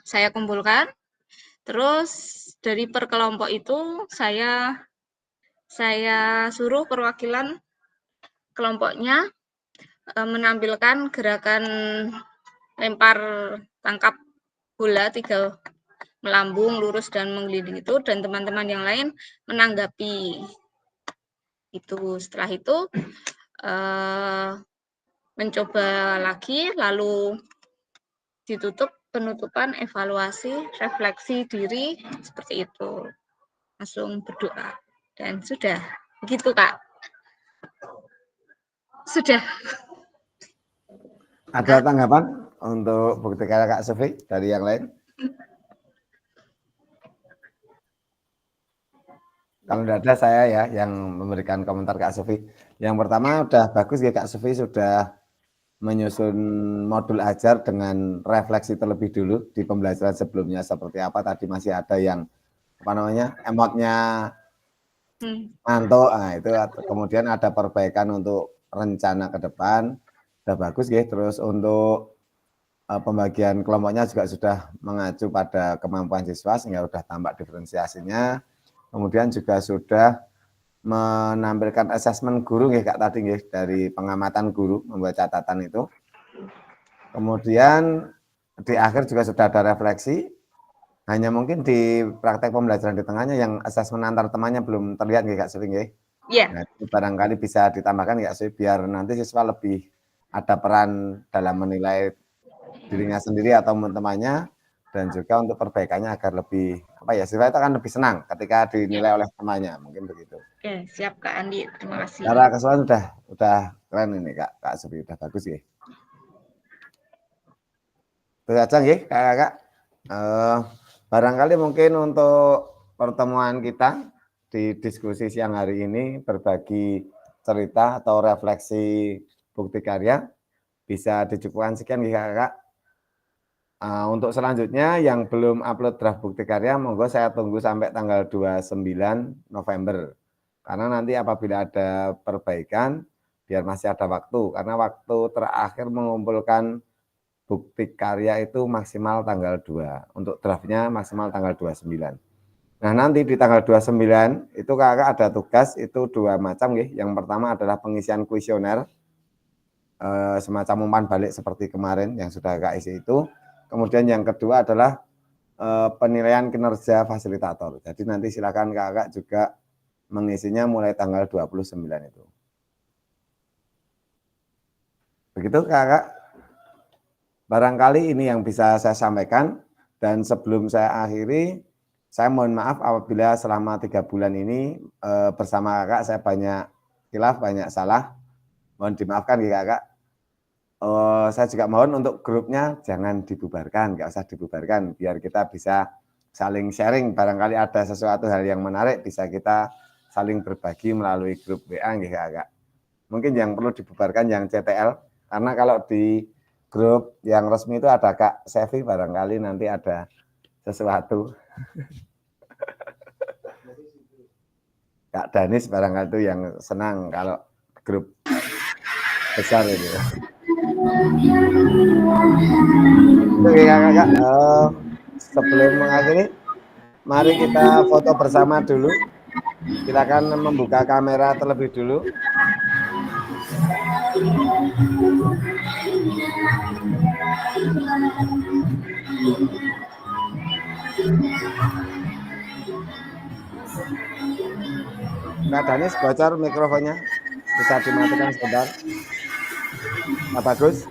saya kumpulkan, terus dari per kelompok itu saya suruh perwakilan kelompoknya menampilkan gerakan lempar tangkap bola 3 melambung, lurus, dan menggelinding itu, dan teman-teman yang lain menanggapi itu. Setelah itu mencoba lagi, lalu ditutup penutupan evaluasi refleksi diri seperti itu, langsung berdoa dan sudah begitu Kak. Sudah. Ada tanggapan untuk bukti karya Kak Sofi dari yang lain? Kalau tidak ada, saya ya yang memberikan komentar Kak Sofi. Yang pertama udah bagus ya Kak Sofi, sudah menyusun modul ajar dengan refleksi terlebih dulu di pembelajaran sebelumnya seperti apa. Tadi masih ada yang emotnya ngantuk, nah itu kemudian ada perbaikan untuk rencana ke depan, udah bagus ya. Terus untuk pembagian kelompoknya juga sudah mengacu pada kemampuan siswa sehingga sudah tampak diferensiasinya. Kemudian juga sudah menampilkan asesmen guru ya Kak tadi ya, dari pengamatan guru membuat catatan itu. Kemudian di akhir juga sudah ada refleksi. Hanya mungkin di praktek pembelajaran di tengahnya yang asesmen antar temannya belum terlihat ya Kak Sering ya. Iya. Nah, itu barangkali bisa ditambahkan ya Kak, biar nanti siswa lebih ada peran dalam menilai dirinya sendiri atau teman-temannya, dan juga untuk perbaikannya agar lebih siswa itu akan lebih senang ketika dinilai oleh temannya, mungkin begitu. Oke, siap Kak Andi, terima kasih. Cara keseluruhan udah keren ini Kak Sofi, udah bagus ya. Itu saja ya Kakak. Barangkali mungkin untuk pertemuan kita di diskusi siang hari ini berbagi cerita atau refleksi bukti karya bisa dicukupkan sekian ya Kakak. Untuk selanjutnya yang belum upload draft bukti karya, monggo saya tunggu sampai tanggal 29 November. Karena nanti apabila ada perbaikan, biar masih ada waktu. Karena waktu terakhir mengumpulkan bukti karya itu maksimal tanggal 2. Untuk draftnya maksimal tanggal 29. Nah nanti di tanggal 29 itu Kakak ada tugas, itu 2 macam ya. Yang pertama adalah pengisian kuesioner, semacam umpan balik seperti kemarin yang sudah Kakak isi itu. Kemudian yang kedua adalah penilaian kinerja fasilitator. Jadi nanti silakan Kakak juga mengisinya mulai tanggal 29 itu. Begitu Kakak. barangkali ini yang bisa saya sampaikan, dan sebelum saya akhiri, saya mohon maaf apabila selama 3 bulan ini bersama kakak saya banyak khilaf, banyak salah, mohon dimaafkan ya kakak. Saya juga mohon untuk grupnya jangan dibubarkan, nggak usah dibubarkan, biar kita bisa saling sharing, barangkali ada sesuatu hal yang menarik, bisa kita saling berbagi melalui grup WA ya kakak. Mungkin yang perlu dibubarkan yang CTL, karena kalau di grup yang resmi itu ada Kak Sevi, barangkali nanti ada sesuatu. Kak Danis barangkali itu yang senang kalau grup besar itu. Oke kakak, sebelum mengakhiri, mari kita foto bersama dulu. Silakan membuka kamera terlebih dulu. Kak Danis bocor mikrofonnya, bisa dimatikan sebentar. Pak Bagus.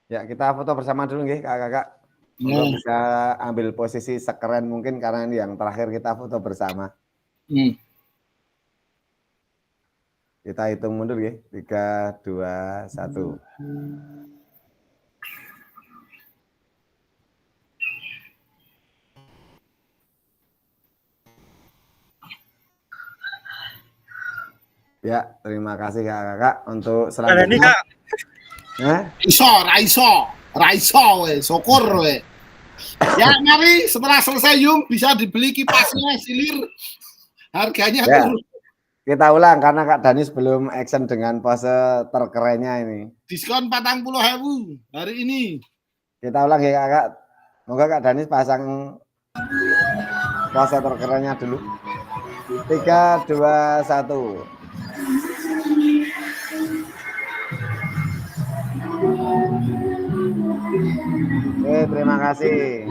Ya, kita foto bersama dulu nggih kakak-kakak. Untuk bisa ambil posisi sekeren mungkin karena ini yang terakhir kita foto bersama. Kita hitung mundur nggih. 3, 2, 1. Ya, terima kasih kakak-kakak untuk selanjutnya. Raiso, syukur we. Ya, mari setelah selesai Yung bisa dibeli kipasnya silir. Harganya Ya. turun. Kita ulang karena Kak Danis belum action dengan pose terkerennya ini. Diskon 40.000 hari ini. Kita ulang ya kakak. Moga Kak Danis pasang pose terkerennya dulu. 3, 2, 1. Oke, terima kasih.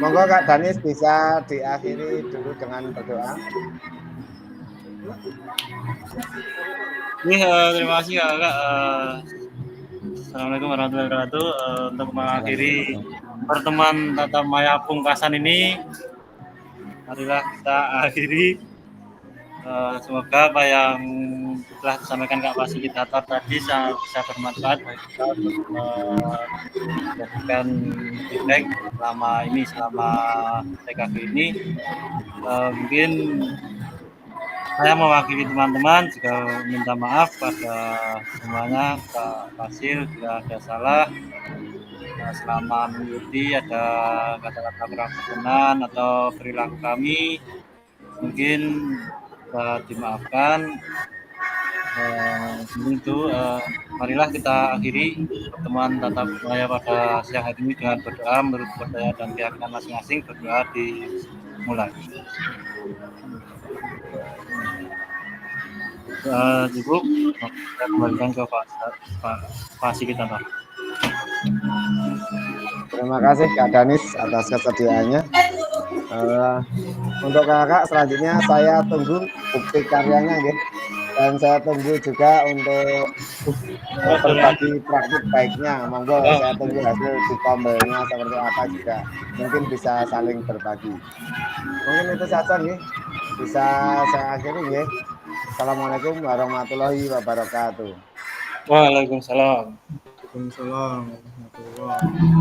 Monggo Kak Danis bisa diakhiri dulu dengan berdoa. Terima kasih kakak. Assalamualaikum warahmatullahi wabarakatuh. Untuk mengakhiri pertemuan tatap maya pungkasan ini, marilah kita akhiri. Semoga apa yang telah disampaikan Kak Fasilitator tadi bisa bermanfaat bagi kita untuk menjadikan feedback selama TKG ini. Mungkin saya mewakili teman-teman juga minta maaf pada semuanya, Kak Fasil bila ada salah. Selama mengikuti ada kata-kata kurang berkenan atau perilaku kami, mungkin dimaafkan. Itu marilah kita akhiri pertemuan tatap maya pada siang hari ini dengan berdoa menurut percaya dan keyakinan masing-masing. Berdoa dimulai. Cukup, saya kembalikan ke Pak Fasilitator. Terima kasih Kak Danis atas kesediaannya. Untuk kakak selanjutnya saya tunggu bukti karyanya gitu. Dan saya tunggu juga untuk berbagi praktik baiknya. Monggo saya tunggu hasil di tombelnya seperti apa juga. Mungkin bisa saling berbagi. Mungkin itu saja nih. Bisa saya akhiri ya. Assalamualaikum warahmatullahi wabarakatuh. Waalaikumsalam. Waalaikumsalam warahmatullahi wabarakatuh.